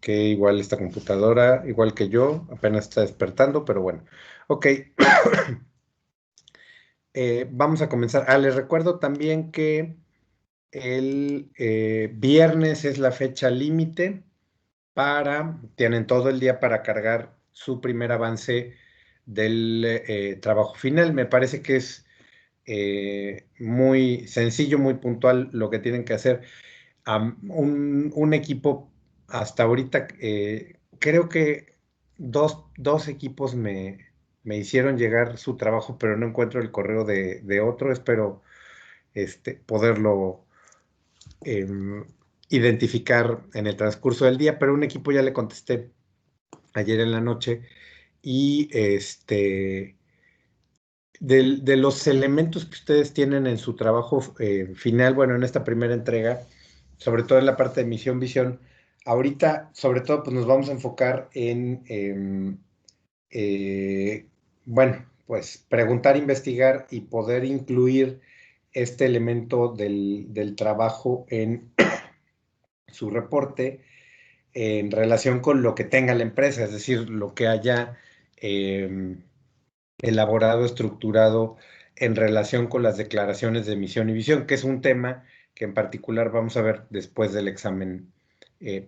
que igual esta computadora, igual que yo, apenas está despertando, pero bueno. Ok, vamos a comenzar. Les recuerdo también que el viernes es la fecha límite tienen todo el día para cargar su primer avance del trabajo final. Me parece que es muy sencillo, muy puntual lo que tienen que hacer. Un equipo hasta ahorita, creo que dos equipos me hicieron llegar su trabajo, pero no encuentro el correo de otro. Espero poderlo em, identificar en el transcurso del día, pero un equipo ya le contesté ayer en la noche y de los elementos que ustedes tienen en su trabajo final, bueno, en esta primera entrega, sobre todo en la parte de misión, visión, ahorita, sobre todo, pues nos vamos a enfocar en, eh, bueno, pues preguntar, investigar y poder incluir este elemento del trabajo en su reporte en relación con lo que tenga la empresa, es decir, lo que haya elaborado, estructurado en relación con las declaraciones de misión y visión, que es un tema que en particular vamos a ver después del examen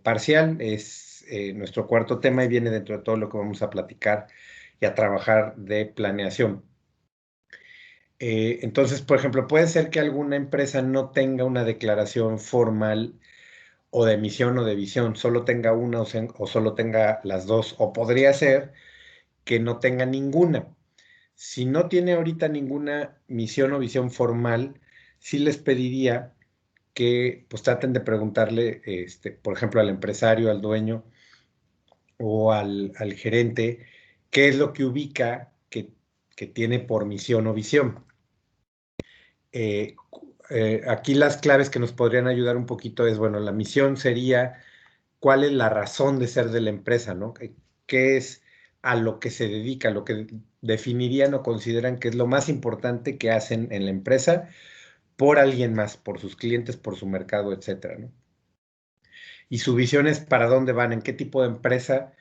parcial. Es nuestro cuarto tema y viene dentro de todo lo que vamos a platicar y a trabajar de planeación. Entonces, por ejemplo, puede ser que alguna empresa no tenga una declaración formal o de misión o de visión, solo tenga una o solo tenga las dos, o podría ser que no tenga ninguna. Si no tiene ahorita ninguna misión o visión formal, sí les pediría que pues traten de preguntarle, por ejemplo, al empresario, al dueño o al gerente, qué es lo que ubica que tiene por misión o visión. Aquí las claves que nos podrían ayudar un poquito es, bueno, la misión sería cuál es la razón de ser de la empresa, ¿no? ¿Qué es a lo que se dedica, lo que definirían o consideran que es lo más importante que hacen en la empresa por alguien más, por sus clientes, por su mercado, etcétera, ¿no? Y su visión es para dónde van, en qué tipo de empresa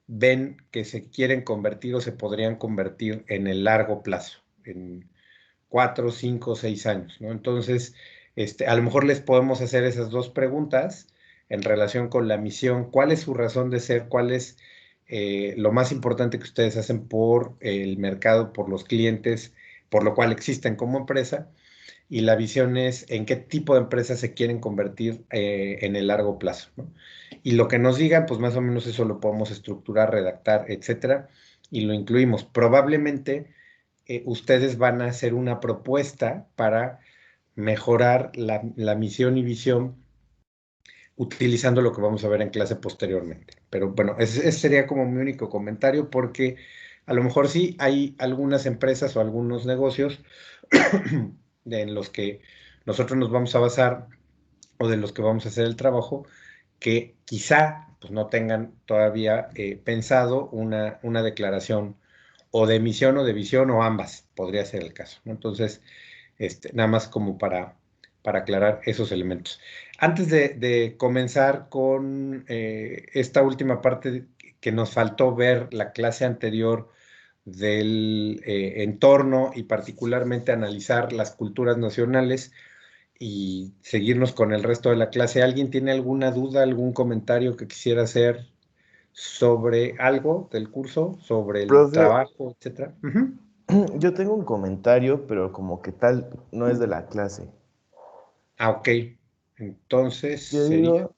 ven que se quieren convertir o se podrían convertir en el largo plazo, en 4, 5, 6 años, ¿no? Entonces, a lo mejor les podemos hacer esas dos preguntas en relación con la misión. ¿Cuál es su razón de ser? ¿Cuál es lo más importante que ustedes hacen por el mercado, por los clientes, por lo cual existen como empresa? Y la visión es en qué tipo de empresa se quieren convertir en el largo plazo, ¿no? Y lo que nos digan, pues más o menos eso lo podemos estructurar, redactar, etcétera, y lo incluimos. Probablemente ustedes van a hacer una propuesta para mejorar la misión y visión utilizando lo que vamos a ver en clase posteriormente. Pero bueno, ese sería como mi único comentario porque a lo mejor sí hay algunas empresas o algunos negocios en los que nosotros nos vamos a basar o de los que vamos a hacer el trabajo que quizá pues, no tengan todavía pensado una declaración o de misión o de visión o ambas, podría ser el caso, ¿no? Entonces, nada más como para aclarar esos elementos. Antes de comenzar con esta última parte que nos faltó ver la clase anterior del entorno y particularmente analizar las culturas nacionales y seguirnos con el resto de la clase. ¿Alguien tiene alguna duda, algún comentario que quisiera hacer sobre algo del curso, sobre el Profe, trabajo, etcétera? Ujú. yo tengo un comentario, pero como que tal no es de la clase. Ok. Entonces Yo sería. digo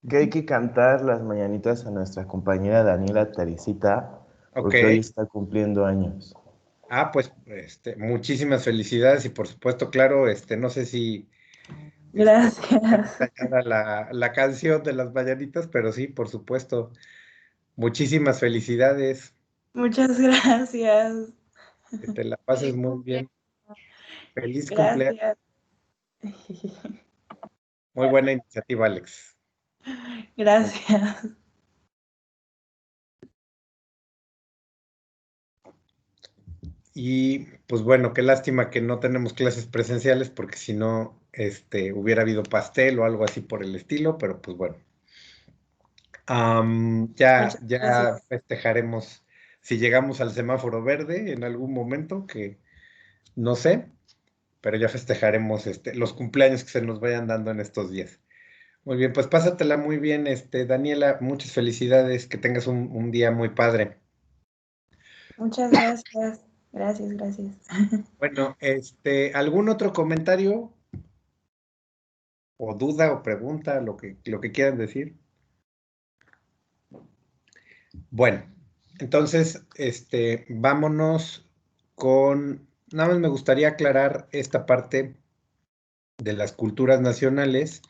que hay Ujú. que cantar las mañanitas a nuestra compañera Daniela Teresita, Ok. porque hoy está cumpliendo años. Pues muchísimas felicidades y por supuesto, claro, no sé si Gracias, ensayada la canción de las mañanitas, pero sí, por supuesto, muchísimas felicidades, muchas gracias. que te la pases Feliz muy cumpleaños. bien. Feliz cumpleaños. Gracias. Muy buena iniciativa, Alex. Gracias. Y pues bueno, qué lástima que no tenemos clases presenciales porque si no, hubiera habido pastel o algo así por el estilo, pero pues bueno. Ya, Muchas ya gracias. festejaremos si llegamos al semáforo verde en algún momento, que no sé, pero ya festejaremos los cumpleaños que se nos vayan dando en estos días. Muy bien, pues pásatela muy bien, Daniela, muchas felicidades, que tengas un día muy padre. Muchas gracias. Gracias, gracias. Bueno, ¿algún otro comentario o duda o pregunta, lo que quieran decir? Bueno, entonces, vámonos con, nada más me gustaría aclarar esta parte de las culturas nacionales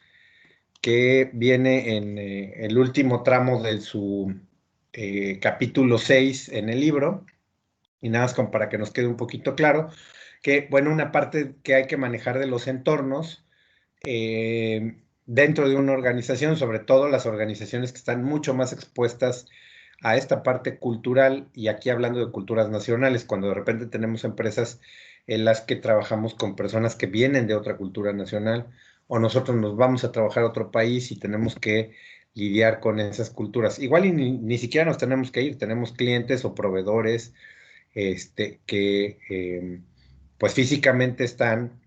que viene en el último tramo de su capítulo 6 en el libro, y nada más como para que nos quede un poquito claro, que, bueno, una parte que hay que manejar de los entornos dentro de una organización, sobre todo las organizaciones que están mucho más expuestas a esta parte cultural, y aquí hablando de culturas nacionales, cuando de repente tenemos empresas en las que trabajamos con personas que vienen de otra cultura nacional, o nosotros nos vamos a trabajar a otro país y tenemos que lidiar con esas culturas. Igual y ni siquiera nos tenemos que ir, tenemos clientes o proveedores que pues físicamente están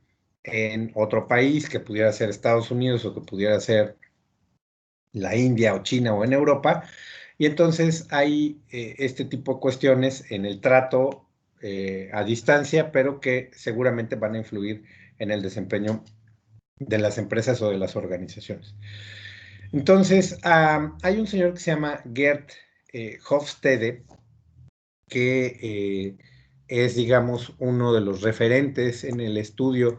en otro país, que pudiera ser Estados Unidos o que pudiera ser la India o China o en Europa, y entonces hay este tipo de cuestiones en el trato a distancia, pero que seguramente van a influir en el desempeño de las empresas o de las organizaciones. Entonces, hay un señor que se llama Gert Hofstede, que es, digamos, uno de los referentes en el estudio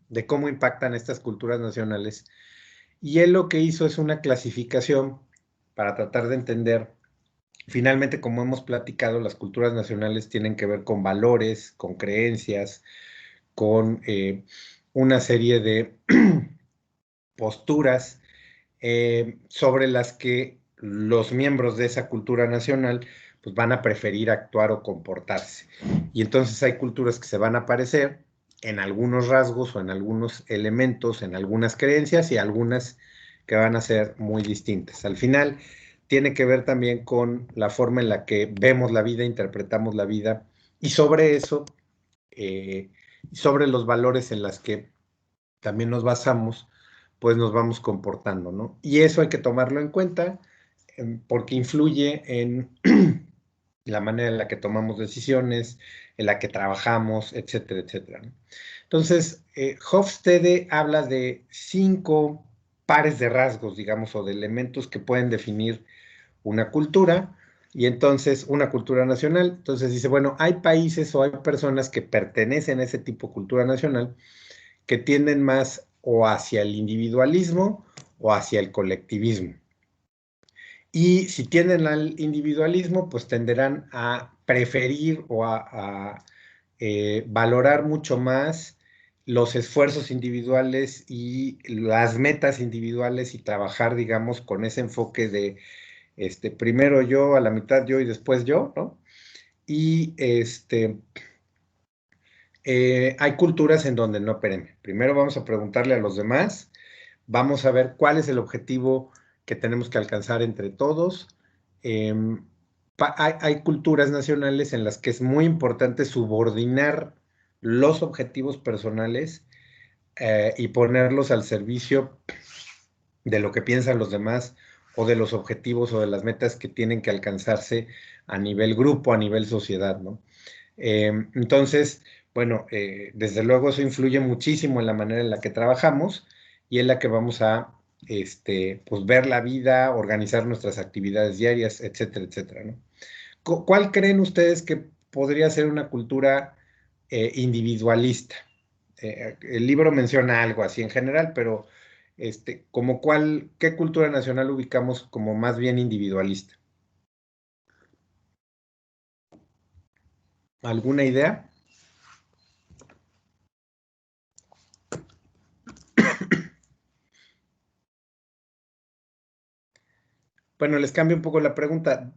de cómo impactan estas culturas nacionales. Y él lo que hizo es una clasificación para tratar de entender, finalmente, como hemos platicado, las culturas nacionales tienen que ver con valores, con creencias, con una serie de posturas sobre las que los miembros de esa cultura nacional pues van a preferir actuar o comportarse. Y entonces hay culturas que se van a parecer en algunos rasgos o en algunos elementos, en algunas creencias, y algunas que van a ser muy distintas. Al final tiene que ver también con la forma en la que vemos la vida, interpretamos la vida, y sobre eso, eh, sobre los valores en las que también nos basamos, pues nos vamos comportando, ¿no? Y eso hay que tomarlo en cuenta porque influye en la manera en la que tomamos decisiones, en la que trabajamos, etcétera, etcétera, ¿no? Entonces, Hofstede habla de 5 pares de rasgos, digamos, o de elementos que pueden definir una cultura, y entonces una cultura nacional. Entonces dice, bueno, hay países o hay personas que pertenecen a ese tipo de cultura nacional que tienden más o hacia el individualismo o hacia el colectivismo. Y si tienden al individualismo, pues tenderán a preferir o a valorar mucho más los esfuerzos individuales y las metas individuales, y trabajar, digamos, con ese enfoque de primero yo, a la mitad yo y después yo, ¿no? Y hay culturas en donde no, espérenme, primero vamos a preguntarle a los demás, vamos a ver cuál es el objetivo que tenemos que alcanzar entre todos. Hay culturas nacionales en las que es muy importante subordinar los objetivos personales y ponerlos al servicio de lo que piensan los demás, o de los objetivos o de las metas que tienen que alcanzarse a nivel grupo, a nivel sociedad, ¿no? Entonces, bueno, desde luego eso influye muchísimo en la manera en la que trabajamos y en la que vamos a pues ver la vida, organizar nuestras actividades diarias, etcétera, etcétera, ¿no? ¿Cuál creen ustedes que podría ser una cultura individualista? El libro menciona algo así en general, pero ¿qué cultura nacional ubicamos como más bien individualista? ¿Alguna idea? Bueno, les cambio un poco la pregunta.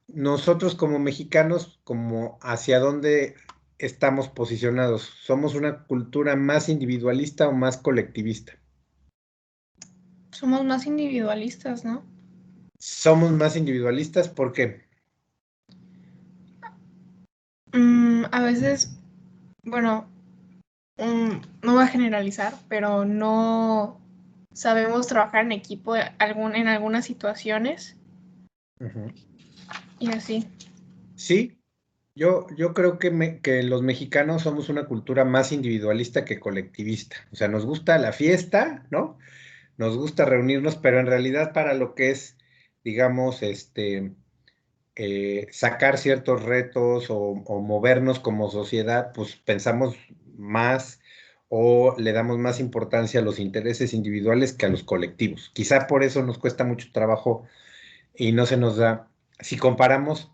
Nosotros como mexicanos, ¿como hacia dónde estamos posicionados? ¿Somos una cultura más individualista o más colectivista? Somos más individualistas, ¿no? Somos más individualistas porque, A veces, bueno, no voy a generalizar, pero no sabemos trabajar en equipo en algunas situaciones y así. sí, yo creo que los mexicanos somos una cultura más individualista que colectivista. O sea, nos gusta la fiesta, ¿no? Nos gusta reunirnos, pero en realidad para lo que es, digamos, sacar ciertos retos o movernos como sociedad, pues pensamos más o le damos más importancia a los intereses individuales que a los colectivos. Quizá por eso nos cuesta mucho trabajo y no se nos da. Si comparamos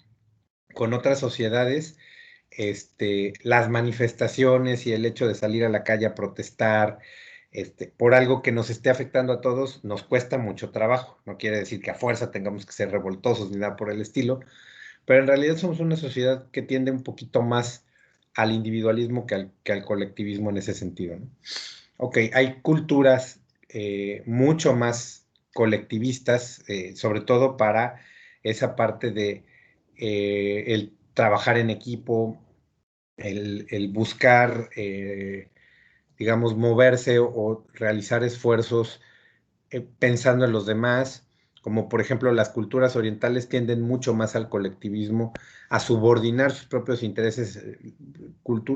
con otras sociedades, las manifestaciones y el hecho de salir a la calle a protestar, por algo que nos esté afectando a todos, nos cuesta mucho trabajo. No quiere decir que a fuerza tengamos que ser revoltosos ni nada por el estilo, pero en realidad somos una sociedad que tiende un poquito más al individualismo que al colectivismo en ese sentido, ¿no? Ok, hay culturas mucho más colectivistas, sobre todo para esa parte de el trabajar en equipo, el buscar, digamos, moverse o realizar esfuerzos pensando en los demás, como por ejemplo las culturas orientales tienden mucho más al colectivismo, a subordinar sus propios intereses.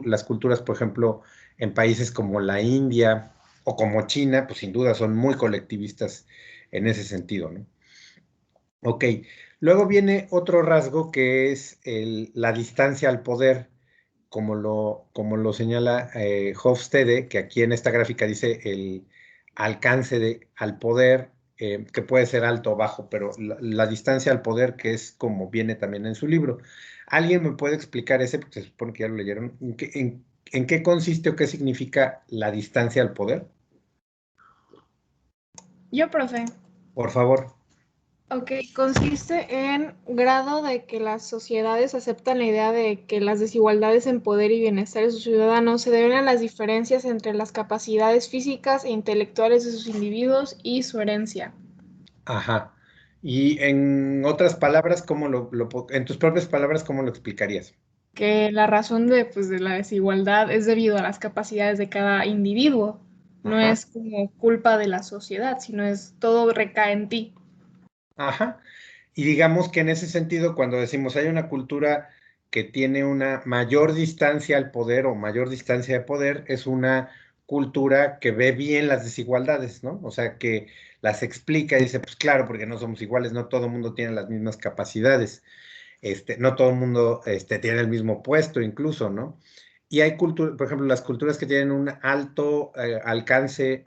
Las culturas, por ejemplo, en países como la India o como China, pues sin duda son muy colectivistas en ese sentido, ¿no? Ok, luego viene otro rasgo que es la distancia al poder, como lo señala Hofstede, que aquí en esta gráfica dice el alcance al poder, que puede ser alto o bajo, pero la distancia al poder, que es como viene también en su libro. ¿Alguien me puede explicar ese? Porque se supone que ya lo leyeron. ¿En qué consiste o qué significa la distancia al poder? Yo, profe. Por favor. Ok, consiste en grado de que las sociedades aceptan la idea de que las desigualdades en poder y bienestar de sus ciudadanos se deben a las diferencias entre las capacidades físicas e intelectuales de sus individuos y su herencia. Ajá. Y en otras palabras, en tus propias palabras, ¿cómo lo explicarías? Que la razón de la desigualdad es debido a las capacidades de cada individuo. No Ajá. es como culpa de la sociedad, sino es todo recae en ti. Ajá. Y digamos que en ese sentido, cuando decimos hay una cultura que tiene una mayor distancia al poder o mayor distancia de poder, es una cultura que ve bien las desigualdades, ¿no? O sea, que las explica y dice, pues claro, porque no somos iguales, no todo el mundo tiene las mismas capacidades, no todo el mundo tiene el mismo puesto incluso, ¿no? Y hay culturas, por ejemplo, las culturas que tienen un alto alcance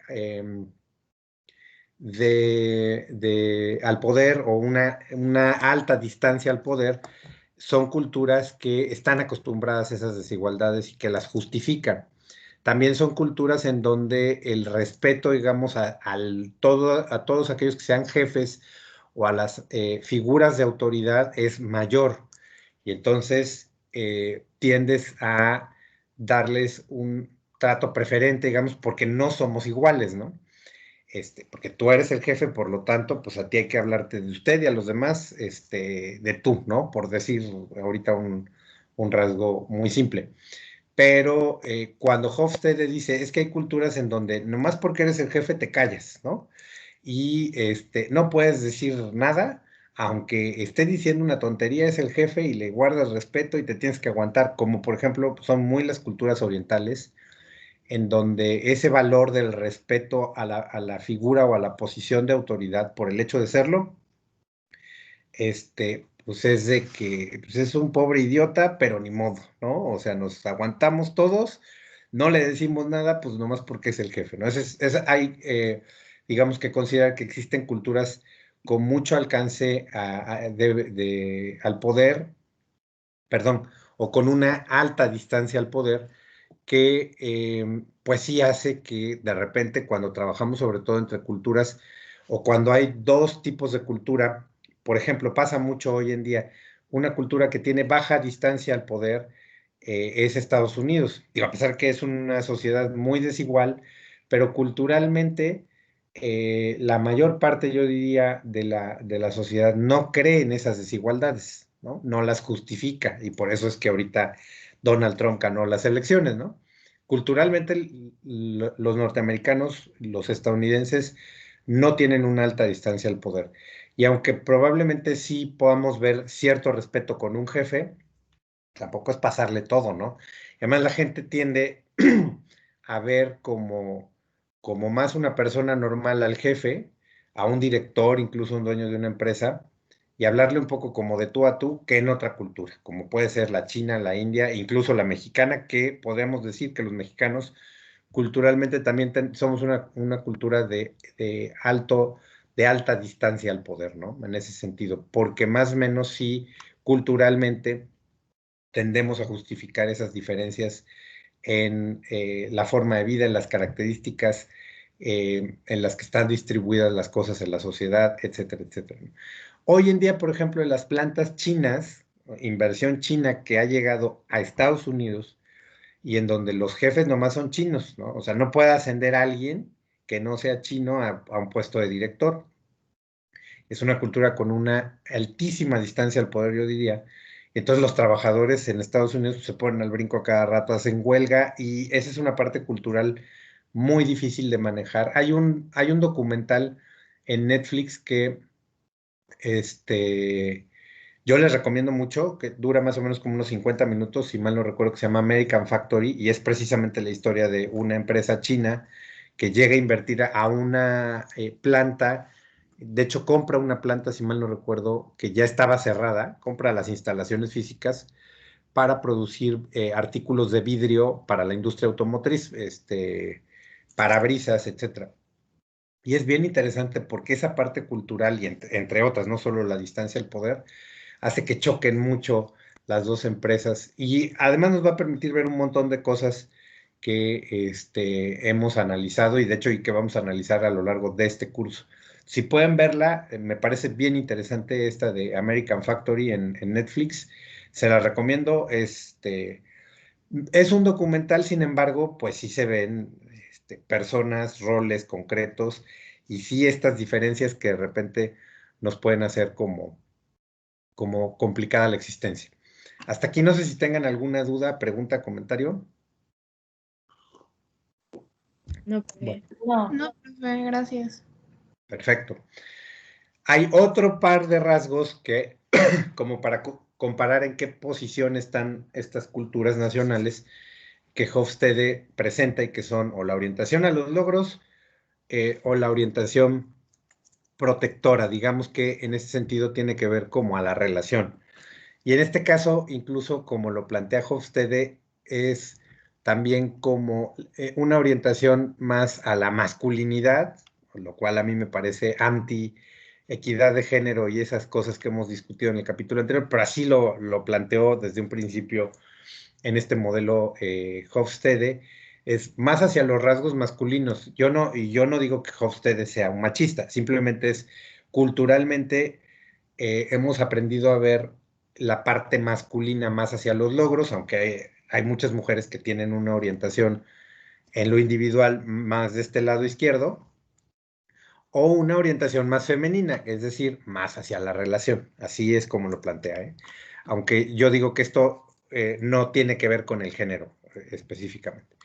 al poder o una alta distancia al poder, son culturas que están acostumbradas a esas desigualdades y que las justifican. También son culturas en donde el respeto, digamos, a todos aquellos que sean jefes o a las figuras de autoridad es mayor. Y entonces tiendes a darles un trato preferente, digamos, porque no somos iguales, ¿no? Porque tú eres el jefe, por lo tanto, pues a ti hay que hablarte de usted y a los demás, de tú, ¿no? Por decir ahorita un rasgo muy simple. Pero cuando Hofstede dice, es que hay culturas en donde nomás porque eres el jefe te callas, ¿no? Y no puedes decir nada, aunque esté diciendo una tontería, es el jefe y le guardas respeto y te tienes que aguantar, como por ejemplo son muy las culturas orientales en donde ese valor del respeto a la figura o a la posición de autoridad por el hecho de serlo, pues es de que pues es un pobre idiota, pero ni modo, ¿no? O sea, nos aguantamos todos, no le decimos nada, pues nomás porque es el jefe, ¿no? Hay, digamos que considerar que existen culturas con mucho alcance al poder, perdón, o con una alta distancia al poder, que pues sí hace que de repente cuando trabajamos sobre todo entre culturas o cuando hay dos tipos de cultura, por ejemplo, pasa mucho hoy en día, una cultura que tiene baja distancia al poder es Estados Unidos. Digo, a pesar que es una sociedad muy desigual, pero culturalmente la mayor parte, yo diría, de la sociedad no cree en esas desigualdades, ¿no? No las justifica, y por eso es que ahorita Donald Trump ganó las elecciones, ¿no? Culturalmente, los norteamericanos, los estadounidenses, no tienen una alta distancia al poder. Y aunque probablemente sí podamos ver cierto respeto con un jefe, tampoco es pasarle todo, ¿no? Además, la gente tiende a ver como más una persona normal al jefe, a un director, incluso un dueño de una empresa, y hablarle un poco como de tú a tú, que en otra cultura, como puede ser la china, la india, incluso la mexicana, que podemos decir que los mexicanos culturalmente también somos una cultura de alta distancia al poder, ¿no? En ese sentido, porque más o menos sí, culturalmente tendemos a justificar esas diferencias en la forma de vida, en las características en las que están distribuidas las cosas en la sociedad, etcétera, etcétera. Hoy en día, por ejemplo, en las plantas chinas, inversión china que ha llegado a Estados Unidos y en donde los jefes nomás son chinos, ¿no? O sea, no puede ascender a alguien que no sea chino a un puesto de director. Es una cultura con una altísima distancia al poder, yo diría. Entonces los trabajadores en Estados Unidos se ponen al brinco a cada rato, hacen huelga y esa es una parte cultural muy difícil de manejar. Hay un documental en Netflix que este, yo les recomiendo mucho, que dura más o menos como unos 50 minutos, si mal no recuerdo, que se llama American Factory y es precisamente la historia de una empresa china que llega a invertir a una planta. De hecho, compra una planta, si mal no recuerdo, que ya estaba cerrada, compra las instalaciones físicas para producir artículos de vidrio para la industria automotriz, parabrisas, etcétera. Y es bien interesante porque esa parte cultural y entre otras, no solo la distancia al poder, hace que choquen mucho las dos empresas y además nos va a permitir ver un montón de cosas que hemos analizado y de hecho y que vamos a analizar a lo largo de este curso. Si pueden verla, me parece bien interesante esta de American Factory en Netflix. Se la recomiendo. Es un documental, sin embargo, pues sí se ven personas, roles concretos y sí estas diferencias que de repente nos pueden hacer como complicada la existencia. Hasta aquí no sé si tengan alguna duda, pregunta, comentario. No, Bueno, No, No, profe, gracias. perfecto. Hay otro par de rasgos que, como para comparar en qué posición están estas culturas nacionales que Hofstede presenta y que son o la orientación a los logros o la orientación protectora, digamos que en ese sentido tiene que ver como a la relación. Y en este caso, incluso como lo plantea Hofstede, es también como una orientación más a la masculinidad, lo cual a mí me parece anti equidad de género y esas cosas que hemos discutido en el capítulo anterior, pero así lo planteó desde un principio en este modelo Hofstede, es más hacia los rasgos masculinos. Yo no digo que Hofstede sea un machista, simplemente es culturalmente hemos aprendido a ver la parte masculina más hacia los logros, aunque hay muchas mujeres que tienen una orientación en lo individual más de este lado izquierdo, o una orientación más femenina, es decir, más hacia la relación. Así es como lo plantea, ¿eh? Aunque yo digo que esto no tiene que ver con el género específicamente.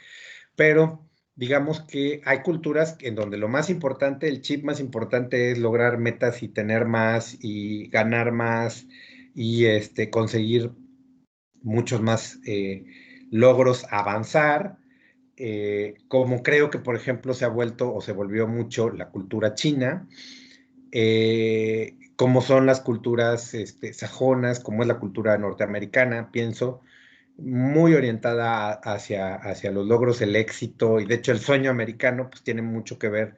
Pero digamos que hay culturas en donde lo más importante, el chip más importante es lograr metas y tener más y ganar más y conseguir muchos más logros, avanzar, como creo que, por ejemplo, se ha vuelto o se volvió mucho la cultura china, como son las culturas sajonas, como es la cultura norteamericana, pienso, muy orientada hacia los logros, el éxito, y de hecho el sueño americano pues tiene mucho que ver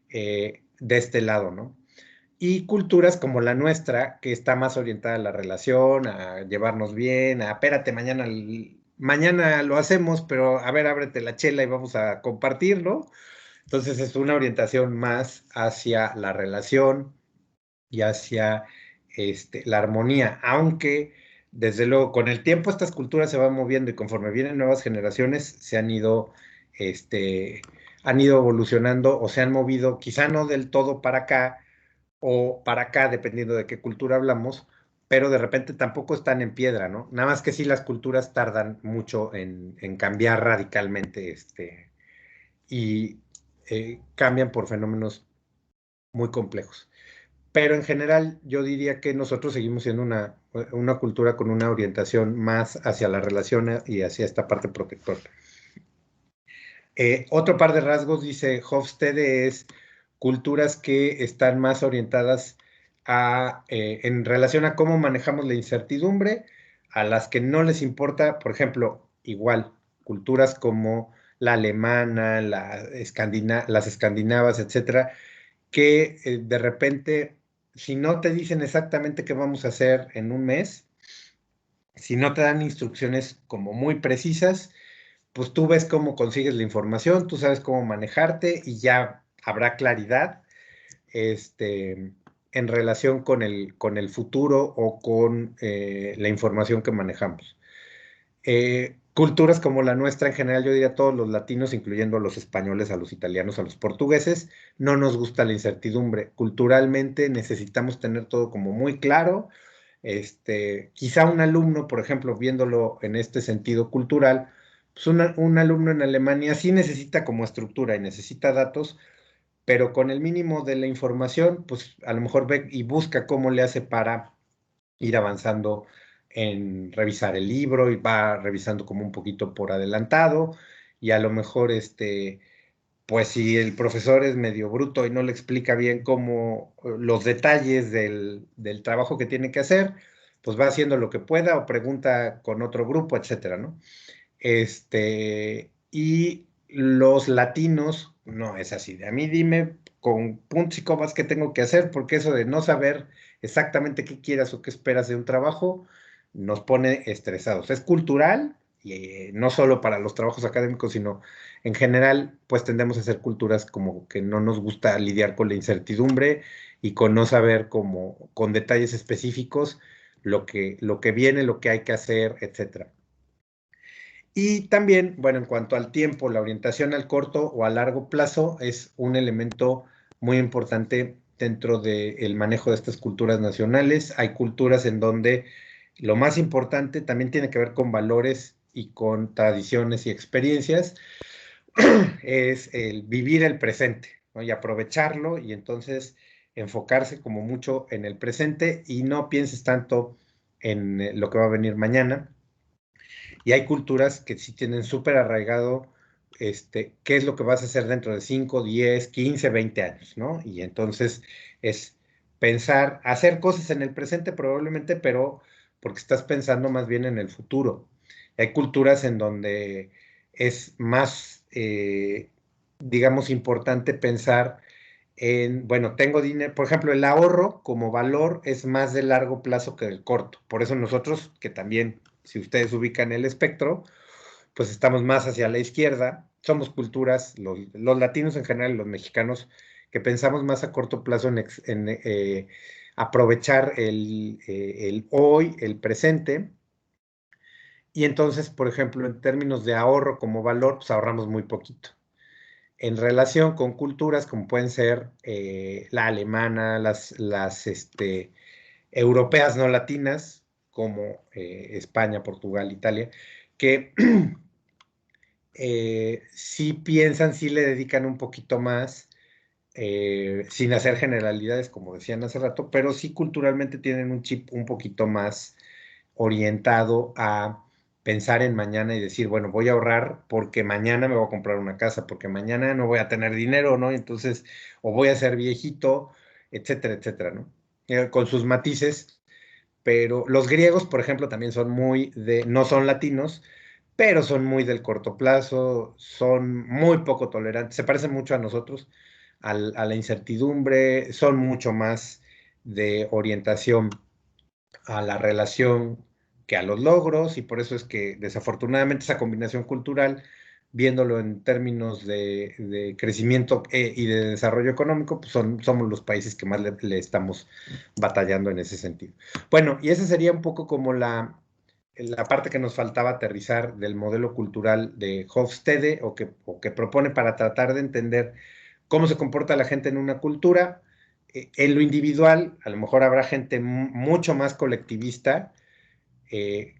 de este lado, ¿no? Y culturas como la nuestra, que está más orientada a la relación, a llevarnos bien, a espérate, mañana lo hacemos, pero a ver, ábrete la chela y vamos a compartirlo. Entonces es una orientación más hacia la relación y hacia la armonía, aunque desde luego con el tiempo estas culturas se van moviendo y conforme vienen nuevas generaciones se han ido este, han ido evolucionando o se han movido, quizá no del todo para acá o para acá, dependiendo de qué cultura hablamos, pero de repente tampoco están en piedra, ¿no? Nada más que sí las culturas tardan mucho en cambiar radicalmente, y cambian por fenómenos muy complejos. Pero en general yo diría que nosotros seguimos siendo una cultura con una orientación más hacia la relación y hacia esta parte protectora. Otro par de rasgos, dice Hofstede, es culturas que están más orientadas en relación a cómo manejamos la incertidumbre, a las que no les importa, por ejemplo, igual, culturas como la alemana, las escandinavas, etcétera, que de repente, si no te dicen exactamente qué vamos a hacer en un mes, si no te dan instrucciones como muy precisas, pues tú ves cómo consigues la información, tú sabes cómo manejarte y ya habrá claridad, en relación con el futuro o con la información que manejamos. Culturas como la nuestra, en general, yo diría todos los latinos, incluyendo a los españoles, a los italianos, a los portugueses, no nos gusta la incertidumbre. Culturalmente necesitamos tener todo como muy claro. Quizá un alumno, por ejemplo, viéndolo en este sentido cultural, pues un alumno en Alemania sí necesita como estructura y necesita datos, pero con el mínimo de la información, pues a lo mejor ve y busca cómo le hace para ir avanzando en revisar el libro y va revisando como un poquito por adelantado y a lo mejor pues si el profesor es medio bruto y no le explica bien cómo los detalles del trabajo que tiene que hacer, pues va haciendo lo que pueda o pregunta con otro grupo, etcétera, ¿no? Y los latinos, no es así. A mí dime con puntos y comas qué tengo que hacer, porque eso de no saber exactamente qué quieras o qué esperas de un trabajo, nos pone estresados. Es cultural, y no solo para los trabajos académicos, sino en general, pues tendemos a ser culturas como que no nos gusta lidiar con la incertidumbre y con no saber como con detalles específicos lo que viene, lo que hay que hacer, etcétera. Y también, bueno, en cuanto al tiempo, la orientación al corto o a largo plazo es un elemento muy importante dentro del manejo de estas culturas nacionales. Hay culturas en donde lo más importante también tiene que ver con valores y con tradiciones y experiencias, es el vivir el presente, ¿no? Y aprovecharlo y entonces enfocarse como mucho en el presente y no pienses tanto en lo que va a venir mañana. Y hay culturas que sí tienen súper arraigado qué es lo que vas a hacer dentro de 5, 10, 15, 20 años, ¿no? Y entonces es pensar, hacer cosas en el presente probablemente, pero porque estás pensando más bien en el futuro. Hay culturas en donde es más, digamos, importante pensar bueno, tengo dinero, por ejemplo, el ahorro como valor es más de largo plazo que del corto. Por eso nosotros, que también, si ustedes ubican el espectro, pues estamos más hacia la izquierda. Somos culturas, los latinos en general, los mexicanos, que pensamos más a corto plazo en aprovechar el hoy, el presente. Y entonces, por ejemplo, en términos de ahorro como valor, pues ahorramos muy poquito en relación con culturas como pueden ser la alemana, las europeas no latinas, como España, Portugal, Italia, que sí piensan, sí le dedican un poquito más, sin hacer generalidades, como decían hace rato, pero sí culturalmente tienen un chip un poquito más orientado a pensar en mañana y decir, bueno, voy a ahorrar porque mañana me voy a comprar una casa, porque mañana no voy a tener dinero, ¿no? Entonces, o voy a ser viejito, etcétera, etcétera, ¿no? Con sus matices, pero los griegos, por ejemplo, también son no son latinos, pero son muy del corto plazo, son muy poco tolerantes, se parecen mucho a nosotros, a la incertidumbre, son mucho más de orientación a la relación que a los logros, y por eso es que desafortunadamente esa combinación cultural, viéndolo en términos de crecimiento y de desarrollo económico, pues somos los países que más le estamos batallando en ese sentido. Bueno, y esa sería un poco como la parte que nos faltaba aterrizar del modelo cultural de Hofstede o que propone para tratar de entender cómo se comporta la gente en una cultura. En lo individual, a lo mejor habrá gente mucho más colectivista eh,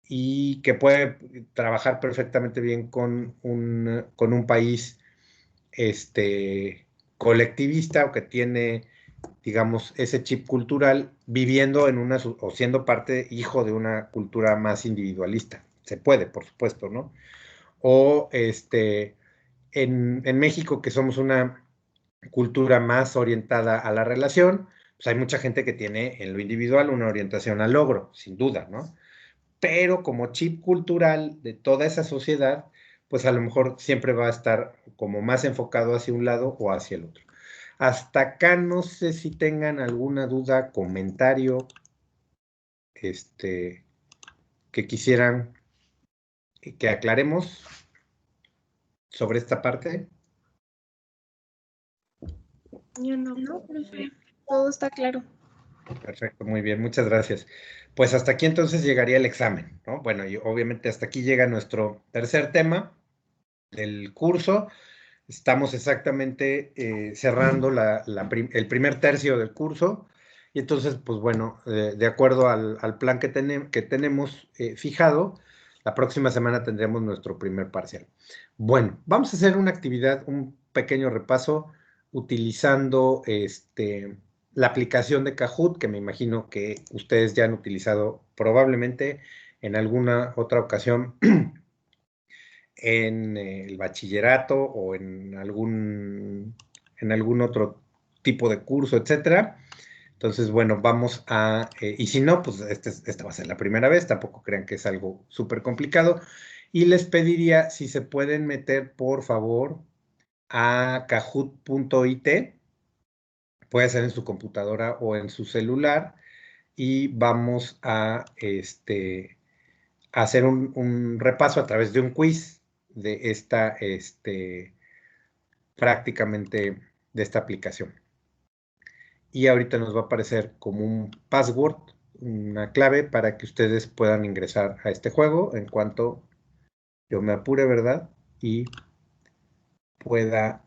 y que puede trabajar perfectamente bien con un país colectivista o que tiene, digamos, ese chip cultural viviendo en una o siendo parte, hijo de una cultura más individualista. Se puede, por supuesto, ¿no? O en México, que somos una cultura más orientada a la relación, pues hay mucha gente que tiene en lo individual una orientación al logro, sin duda, ¿no? Pero como chip cultural de toda esa sociedad, pues a lo mejor siempre va a estar como más enfocado hacia un lado o hacia el otro. Hasta acá no sé si tengan alguna duda, comentario, que quisieran que aclaremos sobre esta parte. Yo no, profe. Todo está claro. Perfecto, muy bien, muchas gracias. Pues hasta aquí entonces llegaría el examen, ¿no? Bueno, y obviamente hasta aquí llega nuestro tercer tema del curso. Estamos exactamente cerrando el primer tercio del curso y entonces, pues bueno, de acuerdo al plan que tenemos fijado, la próxima semana tendremos nuestro primer parcial. Bueno, vamos a hacer una actividad, un pequeño repaso utilizando la aplicación de Kahoot, que me imagino que ustedes ya han utilizado probablemente en alguna otra ocasión en el bachillerato o en algún otro tipo de curso, etcétera. Entonces, bueno, vamos y si no, pues esta va a ser la primera vez, tampoco crean que es algo súper complicado. Y les pediría si se pueden meter, por favor, a kahoot.it, puede ser en su computadora o en su celular, y vamos a hacer un repaso a través de un quiz de prácticamente de esta aplicación. Y ahorita nos va a aparecer como un password, una clave para que ustedes puedan ingresar a este juego en cuanto yo me apure, ¿verdad? Y pueda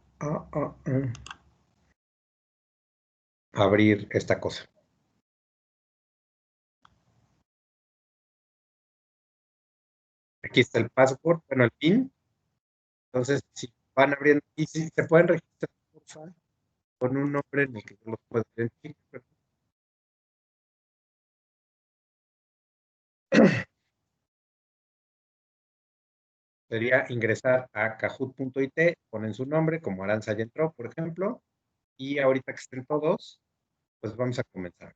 abrir esta cosa. Aquí está el password, bueno, el PIN. Entonces, si van abriendo, y si se pueden registrar, por favor, con un nombre en el que yo los pueda identificar. Sería ingresar a kahoot.it, ponen su nombre, como Aranza ya entró, por ejemplo, y ahorita que estén todos, pues vamos a comenzar.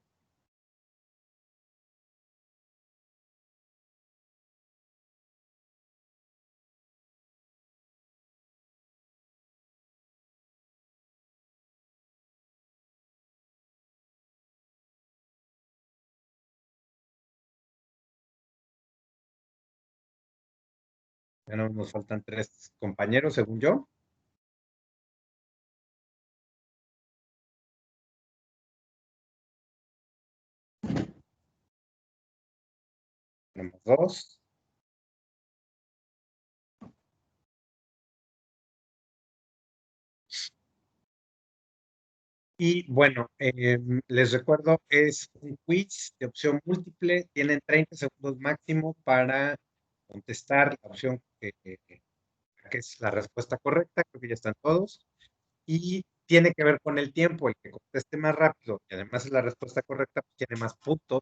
Ya no nos faltan 3 compañeros, según yo. Tenemos 2. Y bueno, les recuerdo, es un quiz de opción múltiple. Tienen 30 segundos máximo para contestar la opción que es la respuesta correcta. Creo que ya están todos. Y tiene que ver con el tiempo. El que conteste más rápido y además es la respuesta correcta, pues tiene más puntos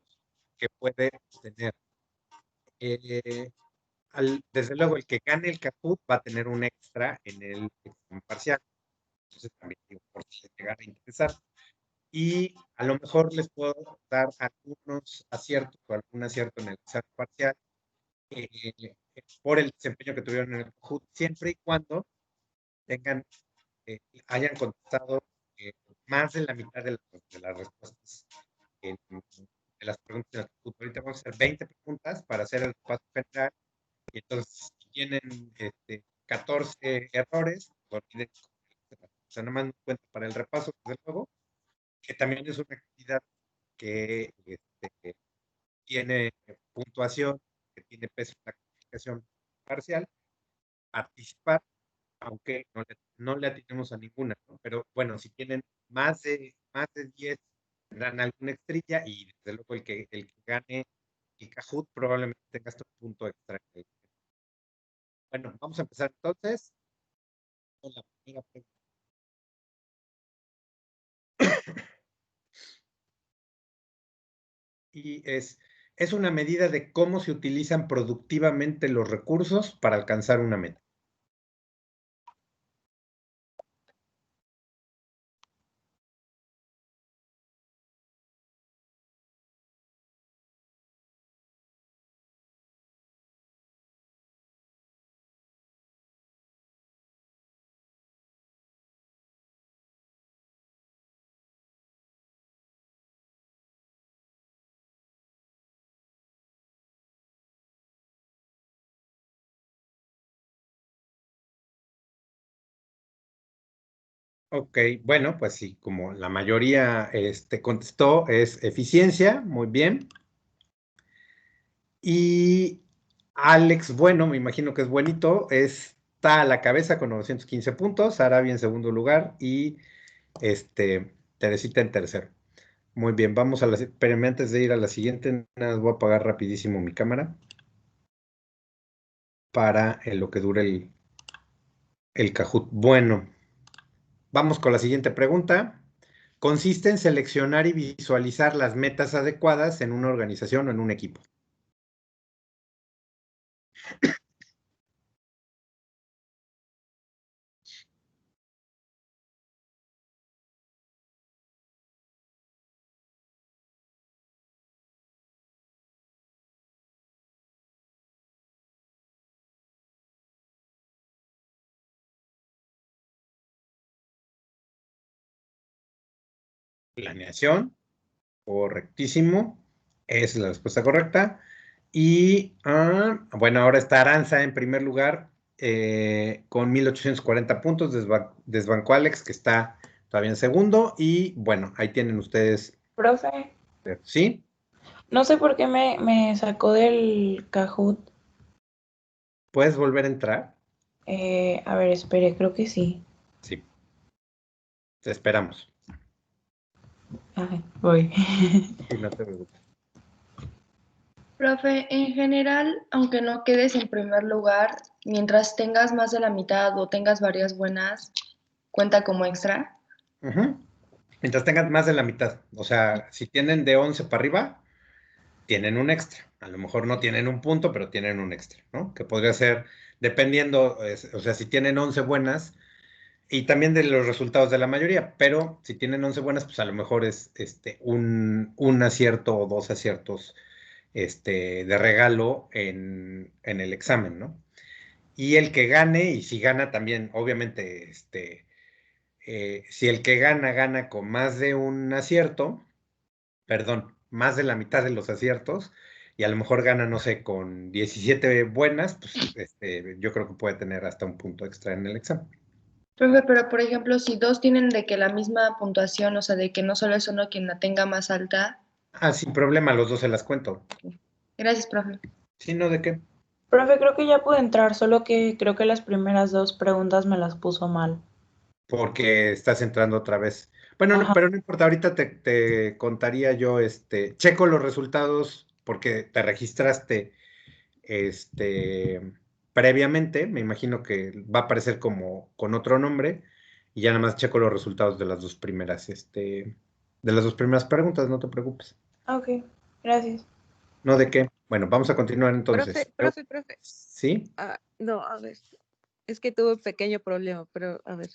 que puede obtener. Desde luego, el que gane el Kahoot va a tener un extra en el examen parcial. Entonces, también digo, por si llegan a interesar. Y a lo mejor les puedo dar algunos aciertos o algún acierto en el examen parcial eh, por el desempeño que tuvieron en el Kahoot, siempre y cuando tengan, hayan contestado más de la mitad de las respuestas de las preguntas del Kahoot. Ahorita vamos a hacer 20 preguntas para hacer el paso general. Y entonces, si tienen 14 errores, o sea, nada más nos cuenta para el repaso, desde luego, que también es una actividad que tiene puntuación tiene peso en la calificación parcial, participar, aunque no le atinemos a ninguna, ¿no? Pero bueno, si tienen más de 10, tendrán alguna estrella y desde luego el que gane el Kahoot probablemente tenga hasta un punto extra. Bueno, vamos a empezar entonces con la primera pregunta. Y es una medida de cómo se utilizan productivamente los recursos para alcanzar una meta. Ok, bueno, pues sí, como la mayoría contestó, es eficiencia, muy bien. Y Alex, bueno, me imagino que es buenito, está a la cabeza con 915 puntos, Arabia en segundo lugar y Teresita en tercero. Muy bien, vamos a pero antes de ir a la siguiente, nada más voy a apagar rapidísimo mi cámara para lo que dure el Kahoot. Bueno, vamos con la siguiente pregunta. Consiste en seleccionar y visualizar las metas adecuadas en una organización o en un equipo. Planeación, correctísimo, es la respuesta correcta. Y bueno, ahora está Aranza en primer lugar con 1840 puntos, desbancó a Alex que está todavía en segundo y bueno, ahí tienen ustedes, Profe, ¿sí? no sé por qué me sacó del Kahoot. ¿Puedes volver a entrar? A ver, espere, creo que sí. Sí, te esperamos. Ay, voy. Sí, no te preocupes. Profe, en general, aunque no quedes en primer lugar, mientras tengas más de la mitad o tengas varias buenas, cuenta como extra. Ujú. Mientras tengan más de la mitad, o sea, si tienen de 11 para arriba, tienen un extra. A lo mejor no tienen un punto, pero tienen un extra, ¿no? Que podría ser, dependiendo, o sea, si tienen 11 buenas, y también de los resultados de la mayoría, pero si tienen 11 buenas, pues a lo mejor es un acierto o dos aciertos de regalo en el examen, ¿no? Y el que gane, y si gana también, obviamente, si el que gana con más de un acierto, perdón, más de la mitad de los aciertos, y a lo mejor gana, no sé, con 17 buenas, pues yo creo que puede tener hasta un punto extra en el examen. Profe, pero por ejemplo, si dos tienen de que la misma puntuación, o sea, de que no solo es uno quien la tenga más alta. Ah, sin problema, los dos se las cuento. Gracias, profe. Sí, no, ¿de qué? Profe, creo que ya pude entrar, solo que creo que las primeras dos preguntas me las puso mal. Porque estás entrando otra vez. Bueno, Ajá. pero no importa, ahorita te contaría yo, checo los resultados porque te registraste, previamente, me imagino que va a aparecer como con otro nombre, y ya nada más checo los resultados de las dos primeras preguntas, no te preocupes. Ah, ok, gracias. No, ¿de qué? Bueno, vamos a continuar entonces. Profe. ¿Sí? No, a ver, es que tuve un pequeño problema, pero a ver.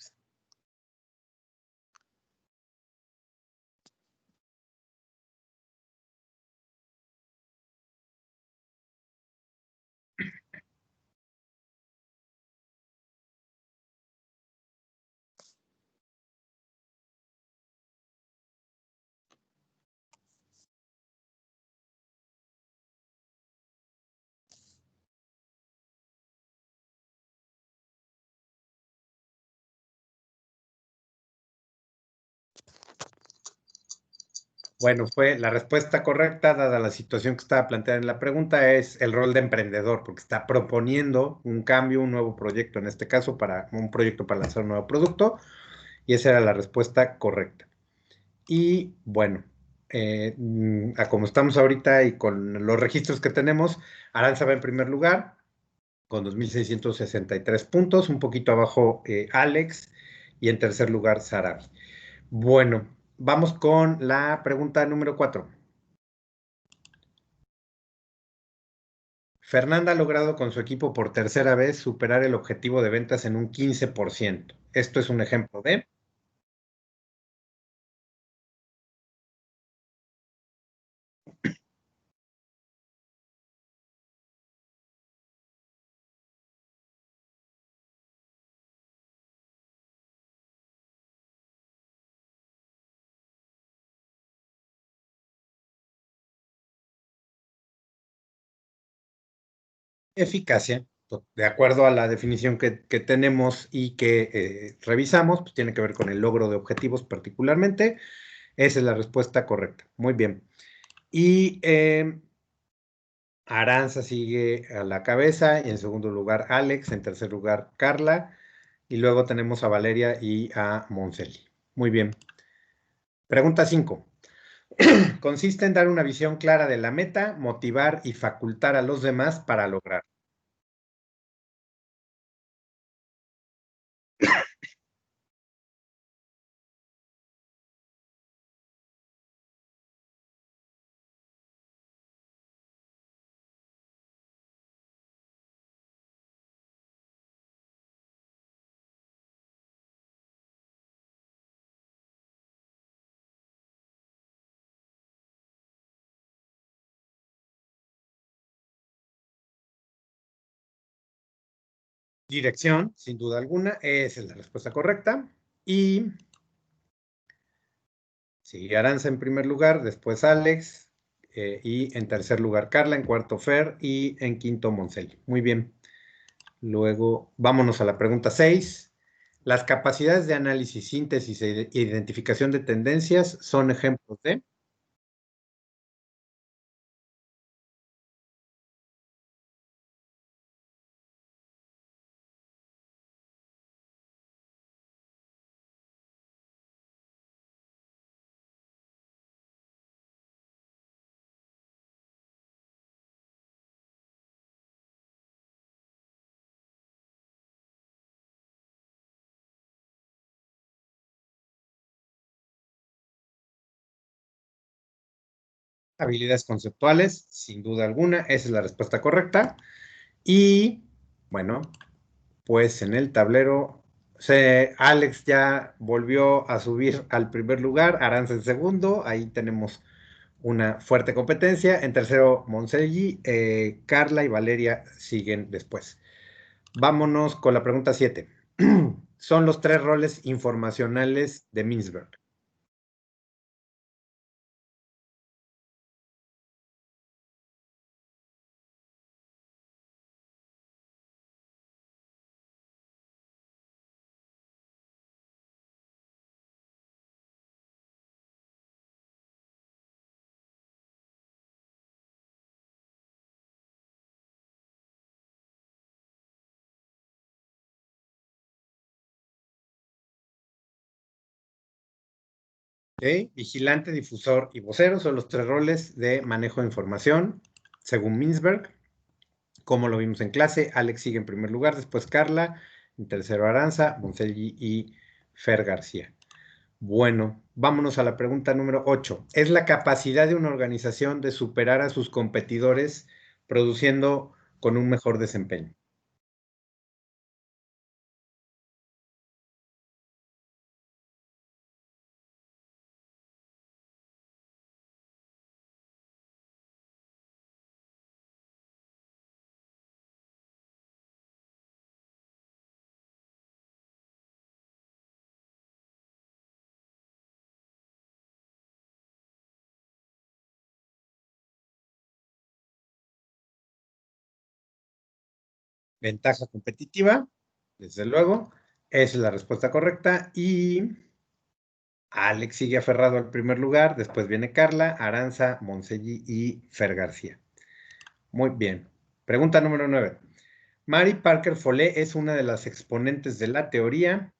Bueno, fue la respuesta correcta, dada la situación que estaba planteada en la pregunta, es el rol de emprendedor, porque está proponiendo un cambio, un nuevo proyecto, en este caso, para un proyecto para lanzar un nuevo producto, y esa era la respuesta correcta. Y bueno, a como estamos ahorita y con los registros que tenemos, Aranza va en primer lugar con 2.663 puntos, un poquito abajo Alex, y en tercer lugar Sarabi. Bueno, vamos con la pregunta número 4. Fernanda ha logrado con su equipo por tercera vez superar el objetivo de ventas en un 15%. Esto es un ejemplo de eficacia. De acuerdo a la definición que tenemos y que revisamos, pues tiene que ver con el logro de objetivos particularmente. Esa es la respuesta correcta. Muy bien. Y Aranza sigue a la cabeza y en segundo lugar Alex, en tercer lugar Carla y luego tenemos a Valeria y a Monceli. Muy bien. Pregunta 5. Consiste en dar una visión clara de la meta, motivar y facultar a los demás para lograr. Dirección, sin duda alguna, esa es la respuesta correcta. Y sigue Aranza en primer lugar, después Alex, y en tercer lugar Carla, en cuarto Fer y en quinto Moncel. Muy bien. Luego, vámonos a la pregunta 6. Las capacidades de análisis, síntesis e identificación de tendencias son ejemplos de habilidades conceptuales, sin duda alguna, esa es la respuesta correcta. Y bueno, pues en el tablero, Alex ya volvió a subir al primer lugar, Aranza en segundo, ahí tenemos una fuerte competencia. En tercero, Monselli, Carla y Valeria siguen después. Vámonos con la pregunta 7. Son los 3 roles informacionales de Mintzberg. ¿Okay? Vigilante, difusor y vocero son los 3 roles de manejo de información, según Mintzberg. Como lo vimos en clase, Alex sigue en primer lugar, después Carla, en tercero Aranza, Monselli y Fer García. Bueno, vámonos a la pregunta número 8. ¿Es la capacidad de una organización de superar a sus competidores produciendo con un mejor desempeño? Ventaja competitiva, desde luego, esa es la respuesta correcta. Y Alex sigue aferrado al primer lugar, después viene Carla, Aranza, Monselli y Fer García. Muy bien. Pregunta número 9. Mary Parker Follett es una de las exponentes de la teoría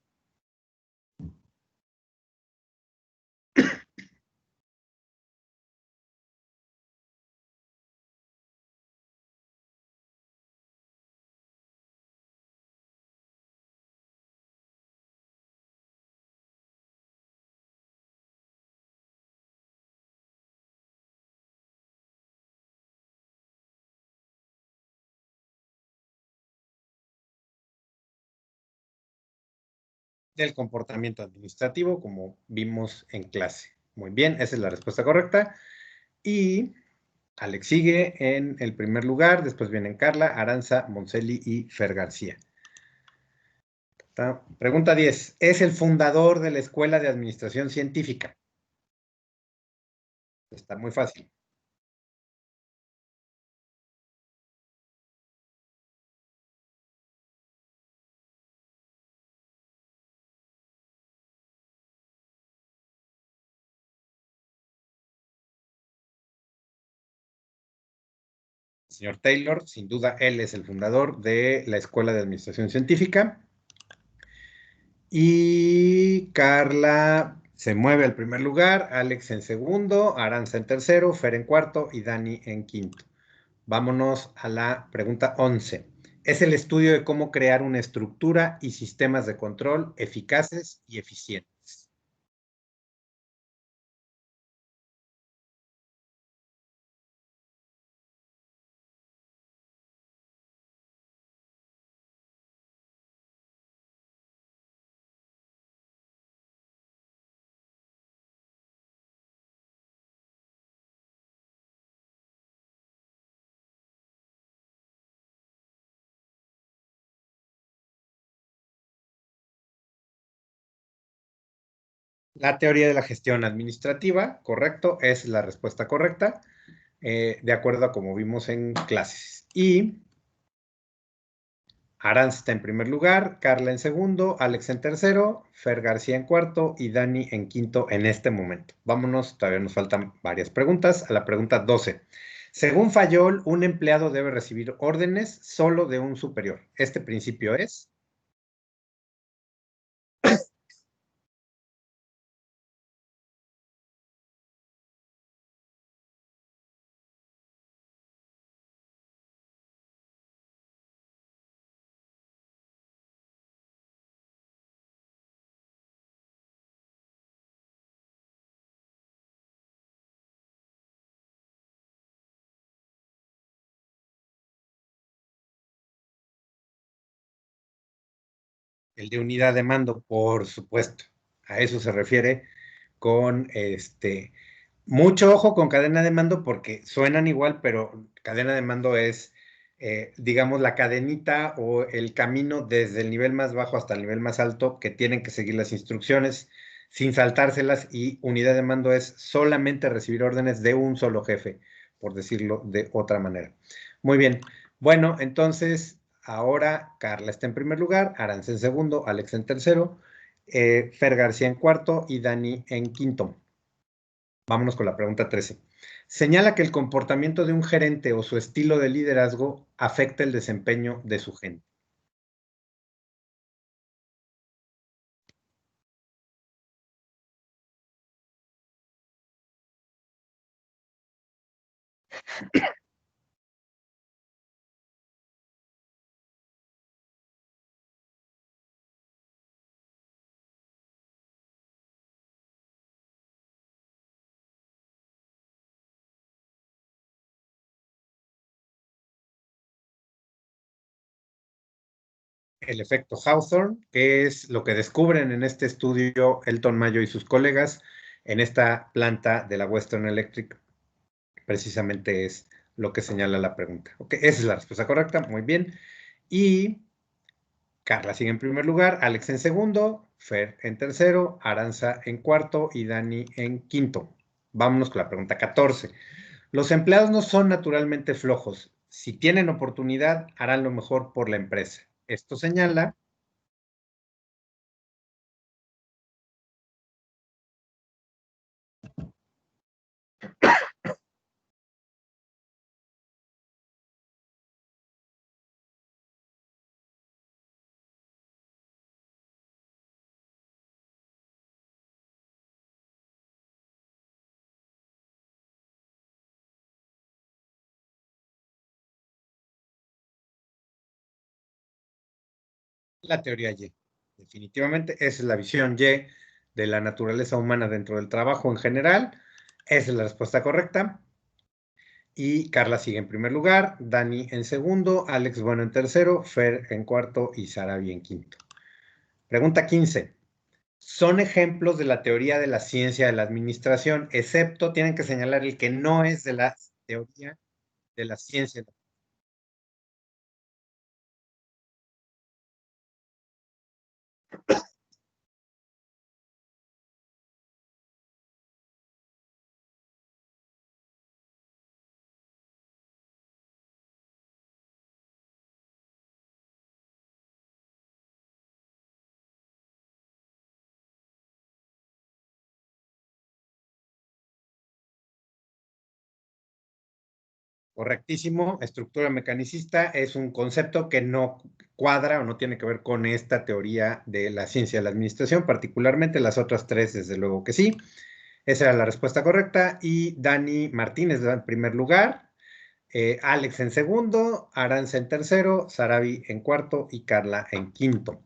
del comportamiento administrativo, como vimos en clase. Muy bien, esa es la respuesta correcta. Y Alex sigue en el primer lugar, después vienen Carla, Aranza, Monselli y Fer García. Pregunta 10. ¿Es el fundador de la Escuela de Administración Científica? Está muy fácil. Señor Taylor, sin duda, él es el fundador de la Escuela de Administración Científica. Y Carla se mueve al primer lugar, Alex en segundo, Aranza en tercero, Fer en cuarto y Dani en quinto. Vámonos a la pregunta 11. Es el estudio de cómo crear una estructura y sistemas de control eficaces y eficientes. La teoría de la gestión administrativa, correcto, es la respuesta correcta, de acuerdo a como vimos en clases. Y Aranz está en primer lugar, Carla en segundo, Alex en tercero, Fer García en cuarto y Dani en quinto en este momento. Vámonos, todavía nos faltan varias preguntas. A la pregunta 12. Según Fayol, un empleado debe recibir órdenes solo de un superior. Este principio es... El de unidad de mando, por supuesto. A eso se refiere con mucho ojo con cadena de mando porque suenan igual, pero cadena de mando es, digamos, la cadenita o el camino desde el nivel más bajo hasta el nivel más alto que tienen que seguir las instrucciones sin saltárselas, y unidad de mando es solamente recibir órdenes de un solo jefe, por decirlo de otra manera. Muy bien. Bueno, entonces ahora Carla está en primer lugar, Arance en segundo, Alex en tercero, Fer García en cuarto y Dani en quinto. Vámonos con la pregunta 13. Señala que el comportamiento de un gerente o su estilo de liderazgo afecta el desempeño de su gente. El efecto Hawthorne, que es lo que descubren en este estudio Elton Mayo y sus colegas en esta planta de la Western Electric, precisamente es lo que señala la pregunta. Ok, esa es la respuesta correcta, muy bien. Y Carla sigue en primer lugar, Alex en segundo, Fer en tercero, Aranza en cuarto y Dani en quinto. Vámonos con la pregunta 14. Los empleados no son naturalmente flojos. Si tienen oportunidad, harán lo mejor por la empresa. Esto señala La teoría Y. Definitivamente, esa es la visión Y de la naturaleza humana dentro del trabajo en general. Esa es la respuesta correcta. Y Carla sigue en primer lugar, Dani en segundo, Alex Bueno en tercero, Fer en cuarto y Sarabi en quinto. Pregunta 15. Son ejemplos de la teoría de la ciencia de la administración, excepto tienen que señalar el que no es de la teoría de la ciencia. Correctísimo, estructura mecanicista es un concepto que no cuadra o no tiene que ver con esta teoría de la ciencia de la administración, particularmente las otras tres, desde luego que sí. Esa era la respuesta correcta. Y Dani Martínez en primer lugar, Alex en segundo, Aranza en tercero, Sarabi en cuarto y Carla en quinto.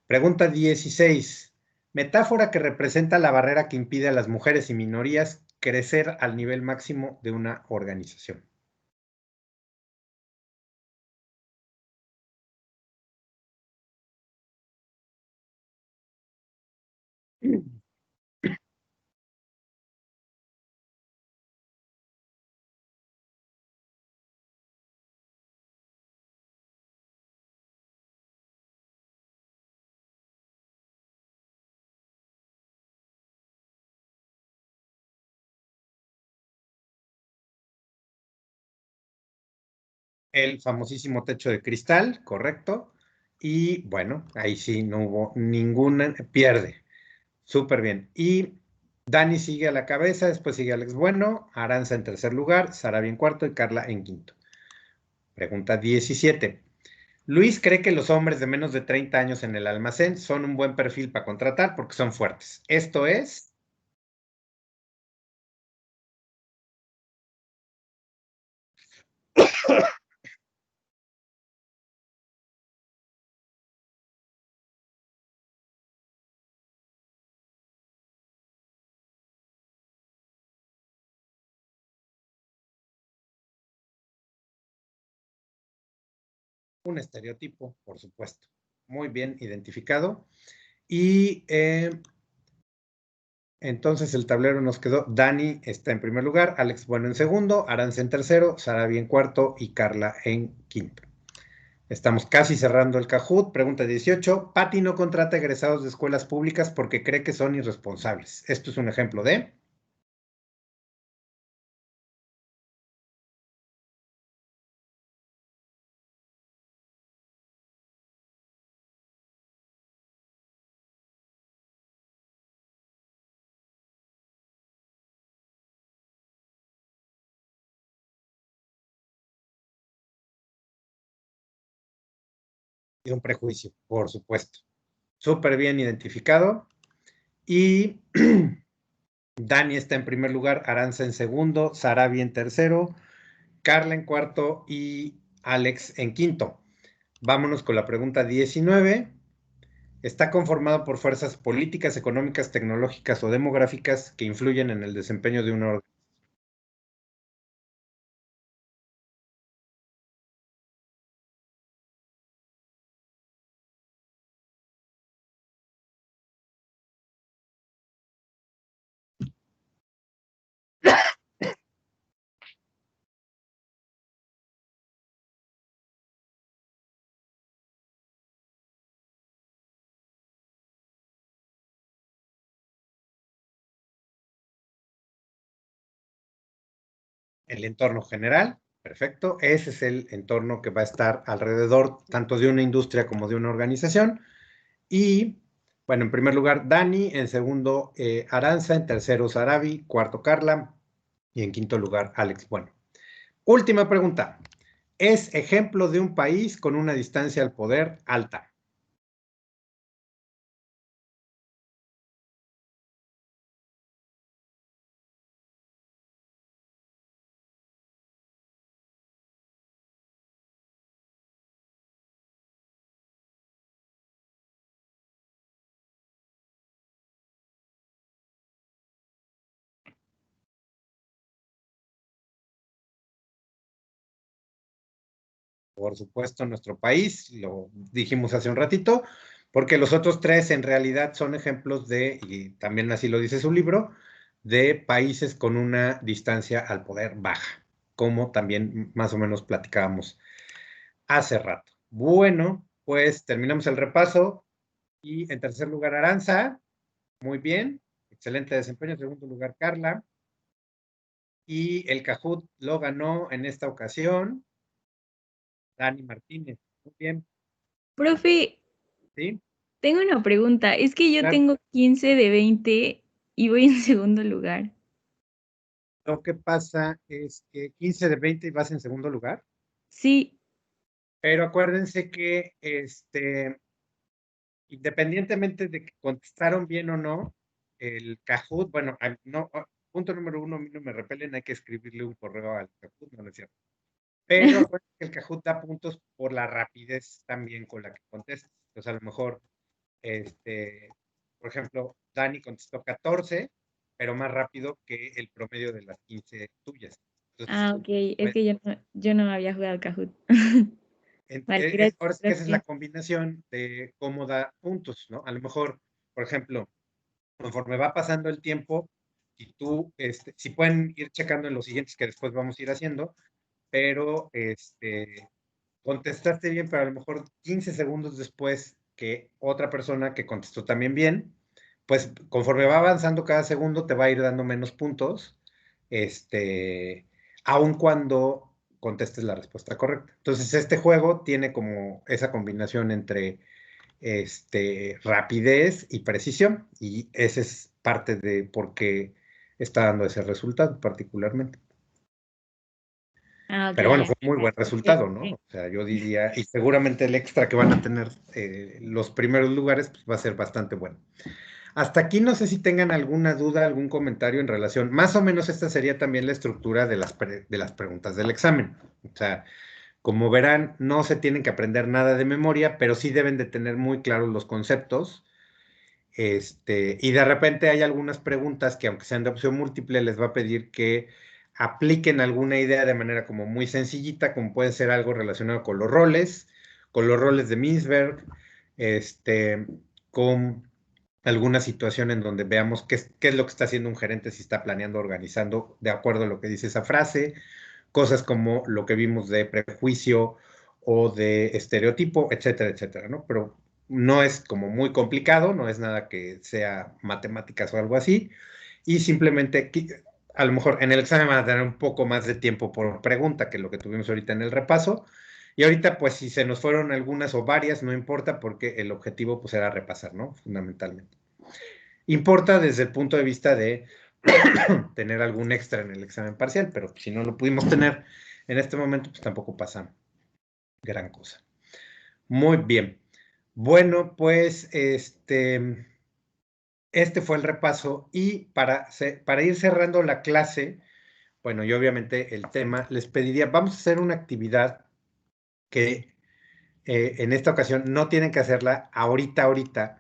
Pregunta 16. Metáfora que representa la barrera que impide a las mujeres y minorías crecer al nivel máximo de una organización. El famosísimo techo de cristal, correcto. Y bueno, ahí sí no hubo ninguna, pierde. Súper bien. Y Dani sigue a la cabeza, después sigue Alex Bueno, Aranza en tercer lugar, Sarabi en cuarto y Carla en quinto. Pregunta 17. Luis cree que los hombres de menos de 30 años en el almacén son un buen perfil para contratar porque son fuertes. Esto es un estereotipo, por supuesto. Muy bien identificado. Y entonces el tablero nos quedó, Dani está en primer lugar, Alex Bueno en segundo, Aranza en tercero, Sarabi en cuarto y Carla en quinto. Estamos casi cerrando el Kahoot. Pregunta 18. Patti no contrata egresados de escuelas públicas porque cree que son irresponsables. Esto es un ejemplo de un prejuicio, por supuesto. Súper bien identificado. Y Dani está en primer lugar, Aranza en segundo, Sarabi en tercero, Carla en cuarto y Alex en quinto. Vámonos con la pregunta 19. Está conformado por fuerzas políticas, económicas, tecnológicas o demográficas que influyen en el desempeño de una organización. El entorno general, perfecto. Ese es el entorno que va a estar alrededor tanto de una industria como de una organización. Y, bueno, en primer lugar, Dani, en segundo, Aranza, en tercero, Sarabi, cuarto, Carla, y en quinto lugar, Alex. Bueno, última pregunta. ¿Es ejemplo de un país con una distancia al poder alta? por supuesto, nuestro país, lo dijimos hace un ratito, porque los otros 3 en realidad son ejemplos de, y también así lo dice su libro, de países con una distancia al poder baja, como también más o menos platicábamos hace rato. Bueno, pues terminamos el repaso y en tercer lugar Aranza, muy bien, excelente desempeño. En segundo lugar Carla, y el Kahoot lo ganó en esta ocasión Dani Martínez. Muy bien, Profe, ¿sí? tengo una pregunta. Es que yo Claro. tengo 15 de 20 y voy en segundo lugar. Lo que pasa es que 15 de 20 vas en segundo lugar, Sí. pero acuérdense que independientemente de que contestaron bien o no, el Kahoot, bueno, no, punto número 1, a mí no me repelen, hay que escribirle un correo al Kahoot, no es cierto. Pero acuérdense que el Kahoot da puntos por la rapidez también con la que contestas. Entonces, a lo mejor, por ejemplo, Dani contestó 14, pero más rápido que el promedio de las 15 tuyas. Entonces, Ok. Es pues, que yo no había jugado al Kahoot. Vale, ahora gracias, sí que esa es la profe. combinación de cómo da puntos, ¿no? A lo mejor, por ejemplo, conforme va pasando el tiempo, y tú, si pueden ir checando en los siguientes que después vamos a ir haciendo, pero contestaste bien, pero a lo mejor 15 segundos después que otra persona que contestó también bien, pues conforme va avanzando cada segundo te va a ir dando menos puntos, aun cuando contestes la respuesta correcta. Entonces, este juego tiene como esa combinación entre rapidez y precisión, y ese es parte de por qué está dando ese resultado particularmente. Ok, Pero bueno, ya. fue un muy buen resultado, ¿no? O sea, yo diría, y seguramente el extra que van a tener los primeros lugares, pues va a ser bastante bueno. Hasta aquí no sé si tengan alguna duda, algún comentario en relación. Más o menos esta sería también la estructura de las preguntas del examen. O sea, como verán, no se tienen que aprender nada de memoria, pero sí deben de tener muy claros los conceptos. Y de repente hay algunas preguntas que, aunque sean de opción múltiple, les va a pedir que apliquen alguna idea de manera como muy sencillita, como puede ser algo relacionado con los roles de Minsberg, con alguna situación en donde veamos qué es lo que está haciendo un gerente, si está planeando, organizando, de acuerdo a lo que dice esa frase, cosas como lo que vimos de prejuicio o de estereotipo, etcétera, etcétera, ¿no? Pero no es como muy complicado, no es nada que sea matemáticas o algo así, y simplemente a lo mejor en el examen van a tener un poco más de tiempo por pregunta que lo que tuvimos ahorita en el repaso, y ahorita pues si se nos fueron algunas o varias, no importa porque el objetivo pues era repasar, ¿no? Fundamentalmente. Importa desde el punto de vista de tener algún extra en el examen parcial, pero si no lo pudimos tener en este momento, pues tampoco pasa gran cosa. Muy bien. Bueno, pues este fue el repaso, y para ir cerrando la clase, bueno, y obviamente el tema, les pediría, vamos a hacer una actividad que en esta ocasión no tienen que hacerla ahorita,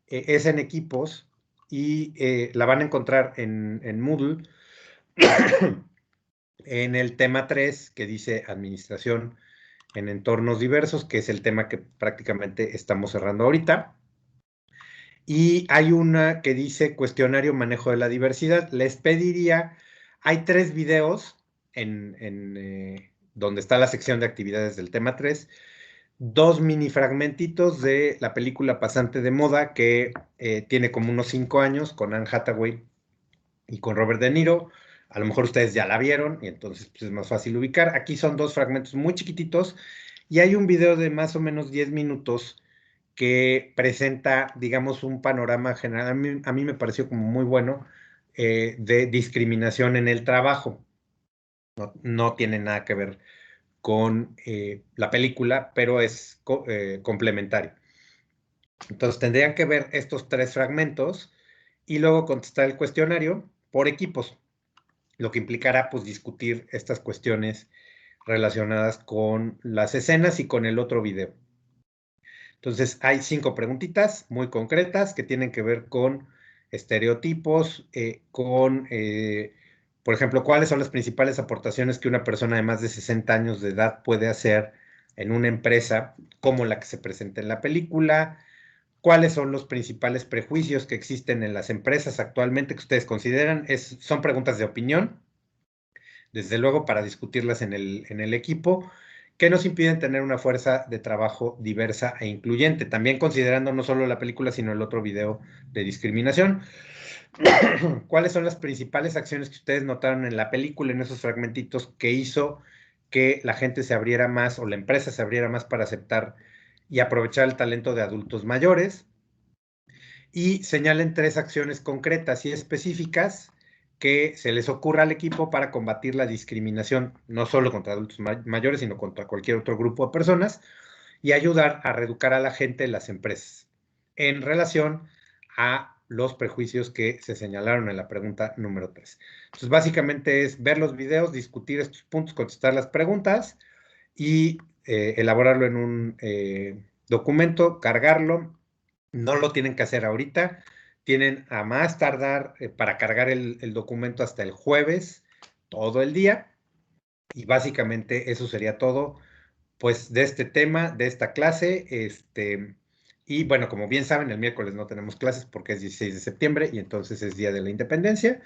es en equipos, y la van a encontrar en Moodle en el tema 3 que dice Administración en entornos diversos, que es el tema que prácticamente estamos cerrando ahorita. Y hay una que dice Cuestionario Manejo de la Diversidad. Les pediría, hay 3 videos donde está la sección de actividades del tema 3, 2 mini fragmentitos de la película Pasante de Moda, que tiene como unos 5 años, con Anne Hathaway y con Robert De Niro. A lo mejor ustedes ya la vieron y entonces pues, es más fácil ubicar. Aquí son 2 fragmentos muy chiquititos, y hay un video de más o menos 10 minutos que presenta, digamos, un panorama general. A mí me pareció como muy bueno, de discriminación en el trabajo. No tiene nada que ver con la película, pero es complementario. Entonces tendrían que ver estos 3 fragmentos y luego contestar el cuestionario por equipos, lo que implicará pues discutir estas cuestiones relacionadas con las escenas y con el otro video. Entonces hay 5 preguntitas muy concretas que tienen que ver con estereotipos, por ejemplo, cuáles son las principales aportaciones que una persona de más de 60 años de edad puede hacer en una empresa como la que se presenta en la película, cuáles son los principales prejuicios que existen en las empresas actualmente que ustedes consideran. Son preguntas de opinión, desde luego para discutirlas en el equipo, que nos impiden tener una fuerza de trabajo diversa e incluyente, también considerando no solo la película, sino el otro video de discriminación. ¿Cuáles son las principales acciones que ustedes notaron en la película, en esos fragmentitos, que hizo que la gente se abriera más o la empresa se abriera más para aceptar y aprovechar el talento de adultos mayores? Y señalen 3 acciones concretas y específicas que se les ocurra al equipo para combatir la discriminación, no solo contra adultos mayores, sino contra cualquier otro grupo de personas, y ayudar a reeducar a la gente en las empresas en relación a los prejuicios que se señalaron en la pregunta número 3. Entonces, básicamente es ver los videos, discutir estos puntos, contestar las preguntas y elaborarlo en un documento, cargarlo. No lo tienen que hacer ahorita, tienen a más tardar para cargar el documento hasta el jueves, todo el día, y básicamente eso sería todo, pues, de este tema, de esta clase. Y bueno, como bien saben, el miércoles no tenemos clases porque es 16 de septiembre y entonces es Día de la Independencia.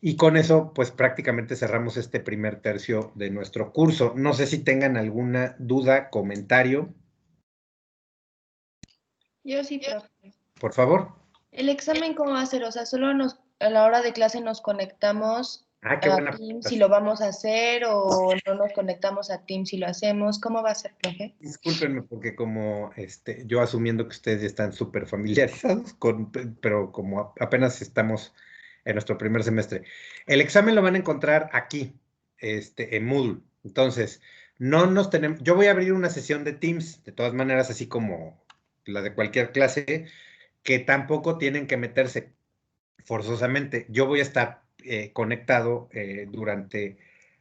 Y con eso, pues prácticamente cerramos este primer tercio de nuestro curso. No sé si tengan alguna duda, comentario. Yo sí, profe. Por favor. ¿El examen cómo va a ser? O sea, solo a la hora de clase nos conectamos Qué a buena Teams pregunta. si lo vamos a hacer o no nos conectamos a Teams si lo hacemos. ¿Cómo va a ser, profe? Discúlpenme porque como yo asumiendo que ustedes ya están súper familiarizados pero como apenas estamos en nuestro primer semestre. El examen lo van a encontrar aquí, en Moodle. Entonces, no nos tenemos, yo voy a abrir una sesión de Teams, de todas maneras, así como la de cualquier clase, que tampoco tienen que meterse forzosamente. Yo voy a estar conectado durante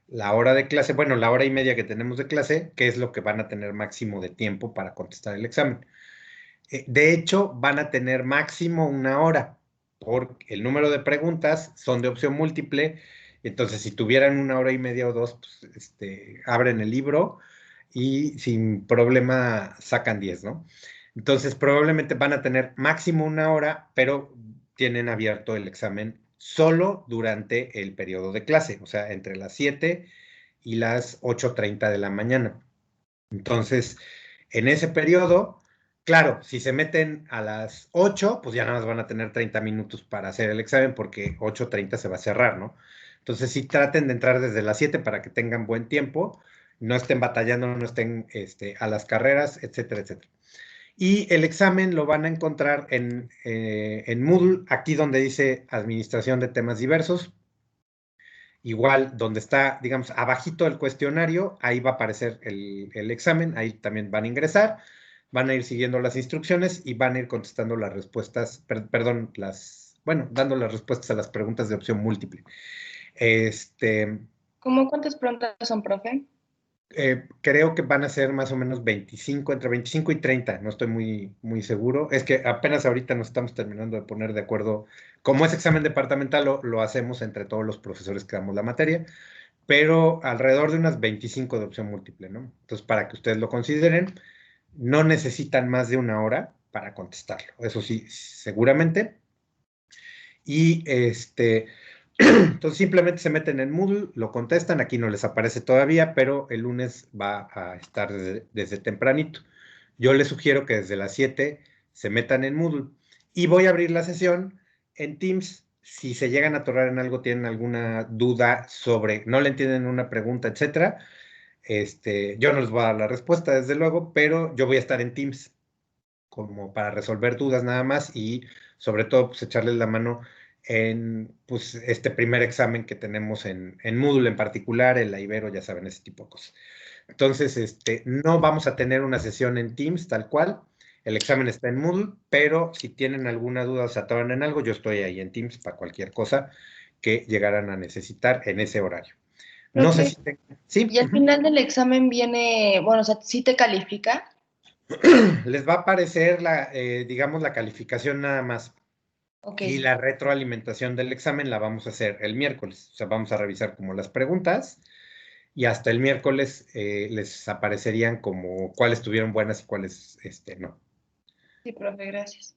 la hora de clase, bueno, la hora y media que tenemos de clase, que es lo que van a tener máximo de tiempo para contestar el examen. De hecho, van a tener máximo 1 hora, porque el número de preguntas son de opción múltiple. Entonces, si tuvieran 1 hora y media o 2, pues, abren el libro y sin problema sacan 10, ¿no? Entonces, probablemente van a tener máximo 1 hora, pero tienen abierto el examen solo durante el periodo de clase, o sea, entre las 7 y las 8:30 de la mañana. Entonces, en ese periodo, claro, si se meten a las 8, pues ya nada más van a tener 30 minutos para hacer el examen porque 8:30 se va a cerrar, ¿no? Entonces, sí traten de entrar desde las 7 para que tengan buen tiempo, no estén batallando, no estén a las carreras, etcétera, etcétera. Y el examen lo van a encontrar en Moodle, aquí donde dice Administración de Temas Diversos. Igual, donde está, digamos, abajito del cuestionario, ahí va a aparecer el examen, ahí también van a ingresar, van a ir siguiendo las instrucciones y van a ir contestando las respuestas, dando las respuestas a las preguntas de opción múltiple. ¿Cómo cuántas preguntas son, profe? Creo que van a ser más o menos 25, entre 25 y 30, no estoy muy, muy seguro. Es que apenas ahorita nos estamos terminando de poner de acuerdo. Como es examen departamental, lo hacemos entre todos los profesores que damos la materia, pero alrededor de unas 25 de opción múltiple, ¿no? Entonces, para que ustedes lo consideren, no necesitan más de 1 hora para contestarlo. Eso sí, seguramente. Y entonces simplemente se meten en Moodle, lo contestan, aquí no les aparece todavía, pero el lunes va a estar desde tempranito. Yo les sugiero que desde las 7 se metan en Moodle y voy a abrir la sesión en Teams. Si se llegan a atorar en algo, tienen alguna duda sobre, no le entienden una pregunta, etcétera, yo no les voy a dar la respuesta, desde luego, pero yo voy a estar en Teams como para resolver dudas nada más y sobre todo pues echarles la mano en pues este primer examen que tenemos en Moodle en particular, en la Ibero, ya saben, ese tipo de cosas. Entonces, no vamos a tener una sesión en Teams tal cual, el examen está en Moodle, pero si tienen alguna duda o se atoran en algo, yo estoy ahí en Teams para cualquier cosa que llegaran a necesitar en ese horario. No sé si ¿sí? Y al final del examen viene, bueno, o sea, ¿sí te califica? Les va a aparecer digamos, la calificación nada más. Okay. Y la retroalimentación del examen la vamos a hacer el miércoles. O sea, vamos a revisar como las preguntas y hasta el miércoles les aparecerían como cuáles tuvieron buenas y cuáles no. Sí, profe, gracias.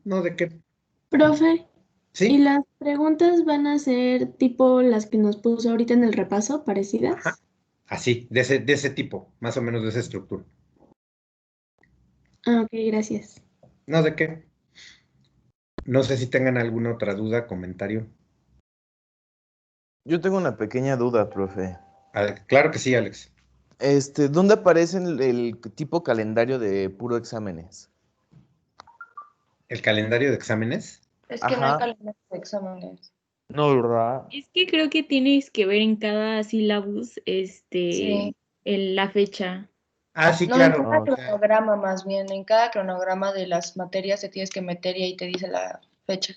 No, ¿de qué? Profe, ¿y Sí, las preguntas van a ser tipo las que nos puso ahorita en el repaso, parecidas? Ajá. Así, de ese tipo, más o menos de esa estructura. Ah, ok, gracias. No, ¿de qué? No sé si tengan alguna otra duda, comentario. Yo tengo una pequeña duda, profe. Claro que sí, Alex. ¿Dónde aparece el tipo calendario de puro exámenes? ¿El calendario de exámenes? Es que no hay Ajá. calendario de exámenes. No, ¿verdad? Es que creo que tienes que ver en cada sílabus Sí. la fecha. Ah, sí, No, en claro. cada Ah, ok. cronograma más bien, en cada cronograma de las materias te tienes que meter y ahí te dice la fecha.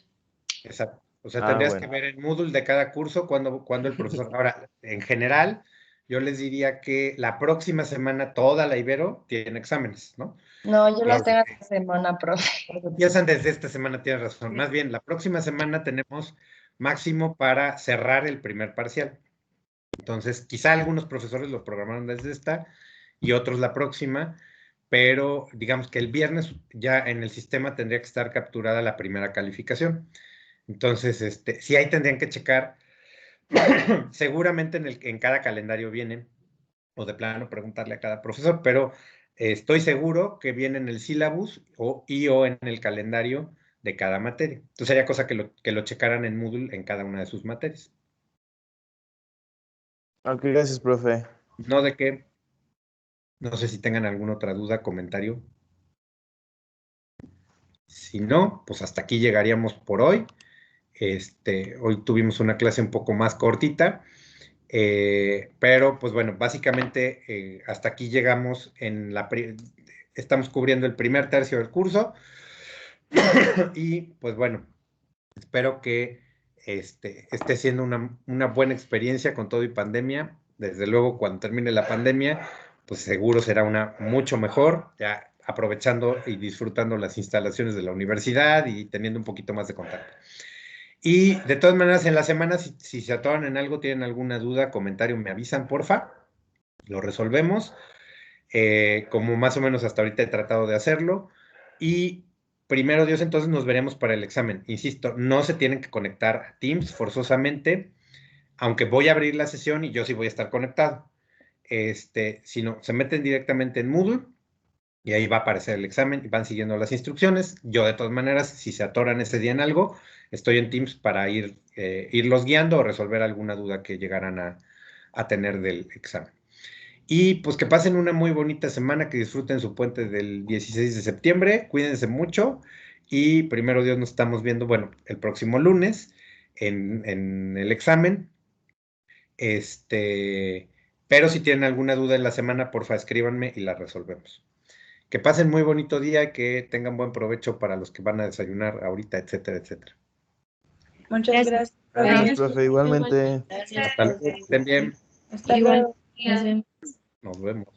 Exacto. O sea, Ah, tendrías que bueno. ver el Moodle de cada curso cuando el profesor. Ahora, en general, yo les diría que la próxima semana toda la Ibero tiene exámenes, ¿no? No, yo las Los tengo esta semana, profe. empiezan desde esta semana, tienes razón. Más bien, la próxima semana tenemos máximo para cerrar el primer parcial. Entonces, quizá algunos profesores lo programaron desde esta y otros la próxima, pero digamos que el viernes ya en el sistema tendría que estar capturada la primera calificación. Entonces, sí ahí tendrían que checar, seguramente en cada calendario viene, o de plano preguntarle a cada profesor, pero estoy seguro que viene en el sílabus o en el calendario de cada materia. Entonces sería cosa que lo checaran en Moodle en cada una de sus materias. Ok, gracias, profe. No de que, no sé si tengan alguna otra duda, comentario. Si no, pues hasta aquí llegaríamos por hoy. Hoy tuvimos una clase un poco más cortita, pero pues bueno, básicamente hasta aquí llegamos estamos cubriendo el primer tercio del curso y pues bueno, espero que esté siendo una buena experiencia con todo y pandemia. Desde luego, cuando termine la pandemia, pues seguro será una mucho mejor, ya aprovechando y disfrutando las instalaciones de la universidad y teniendo un poquito más de contacto. Y de todas maneras, en la semana, si se atoran en algo, tienen alguna duda, comentario, me avisan, porfa, lo resolvemos. Como más o menos hasta ahorita he tratado de hacerlo. Y primero Dios, entonces nos veremos para el examen. Insisto, no se tienen que conectar a Teams forzosamente, aunque voy a abrir la sesión y yo sí voy a estar conectado. Sino se meten directamente en Moodle y ahí va a aparecer el examen y van siguiendo las instrucciones. Yo de todas maneras, si se atoran ese día en algo, estoy en Teams para irlos guiando o resolver alguna duda que llegaran a tener del examen. Y pues que pasen una muy bonita semana, que disfruten su puente del 16 de septiembre, cuídense mucho y primero Dios nos estamos viendo, bueno, el próximo lunes en el examen. Pero si tienen alguna duda en la semana, porfa, escríbanme y la resolvemos. Que pasen muy bonito día y que tengan buen provecho para los que van a desayunar ahorita, etcétera, etcétera. Muchas Gracias. gracias. Gracias, profe. profe, igualmente. Gracias. Hasta luego, que estén bien, Hasta Igual, luego. nos vemos. nos vemos.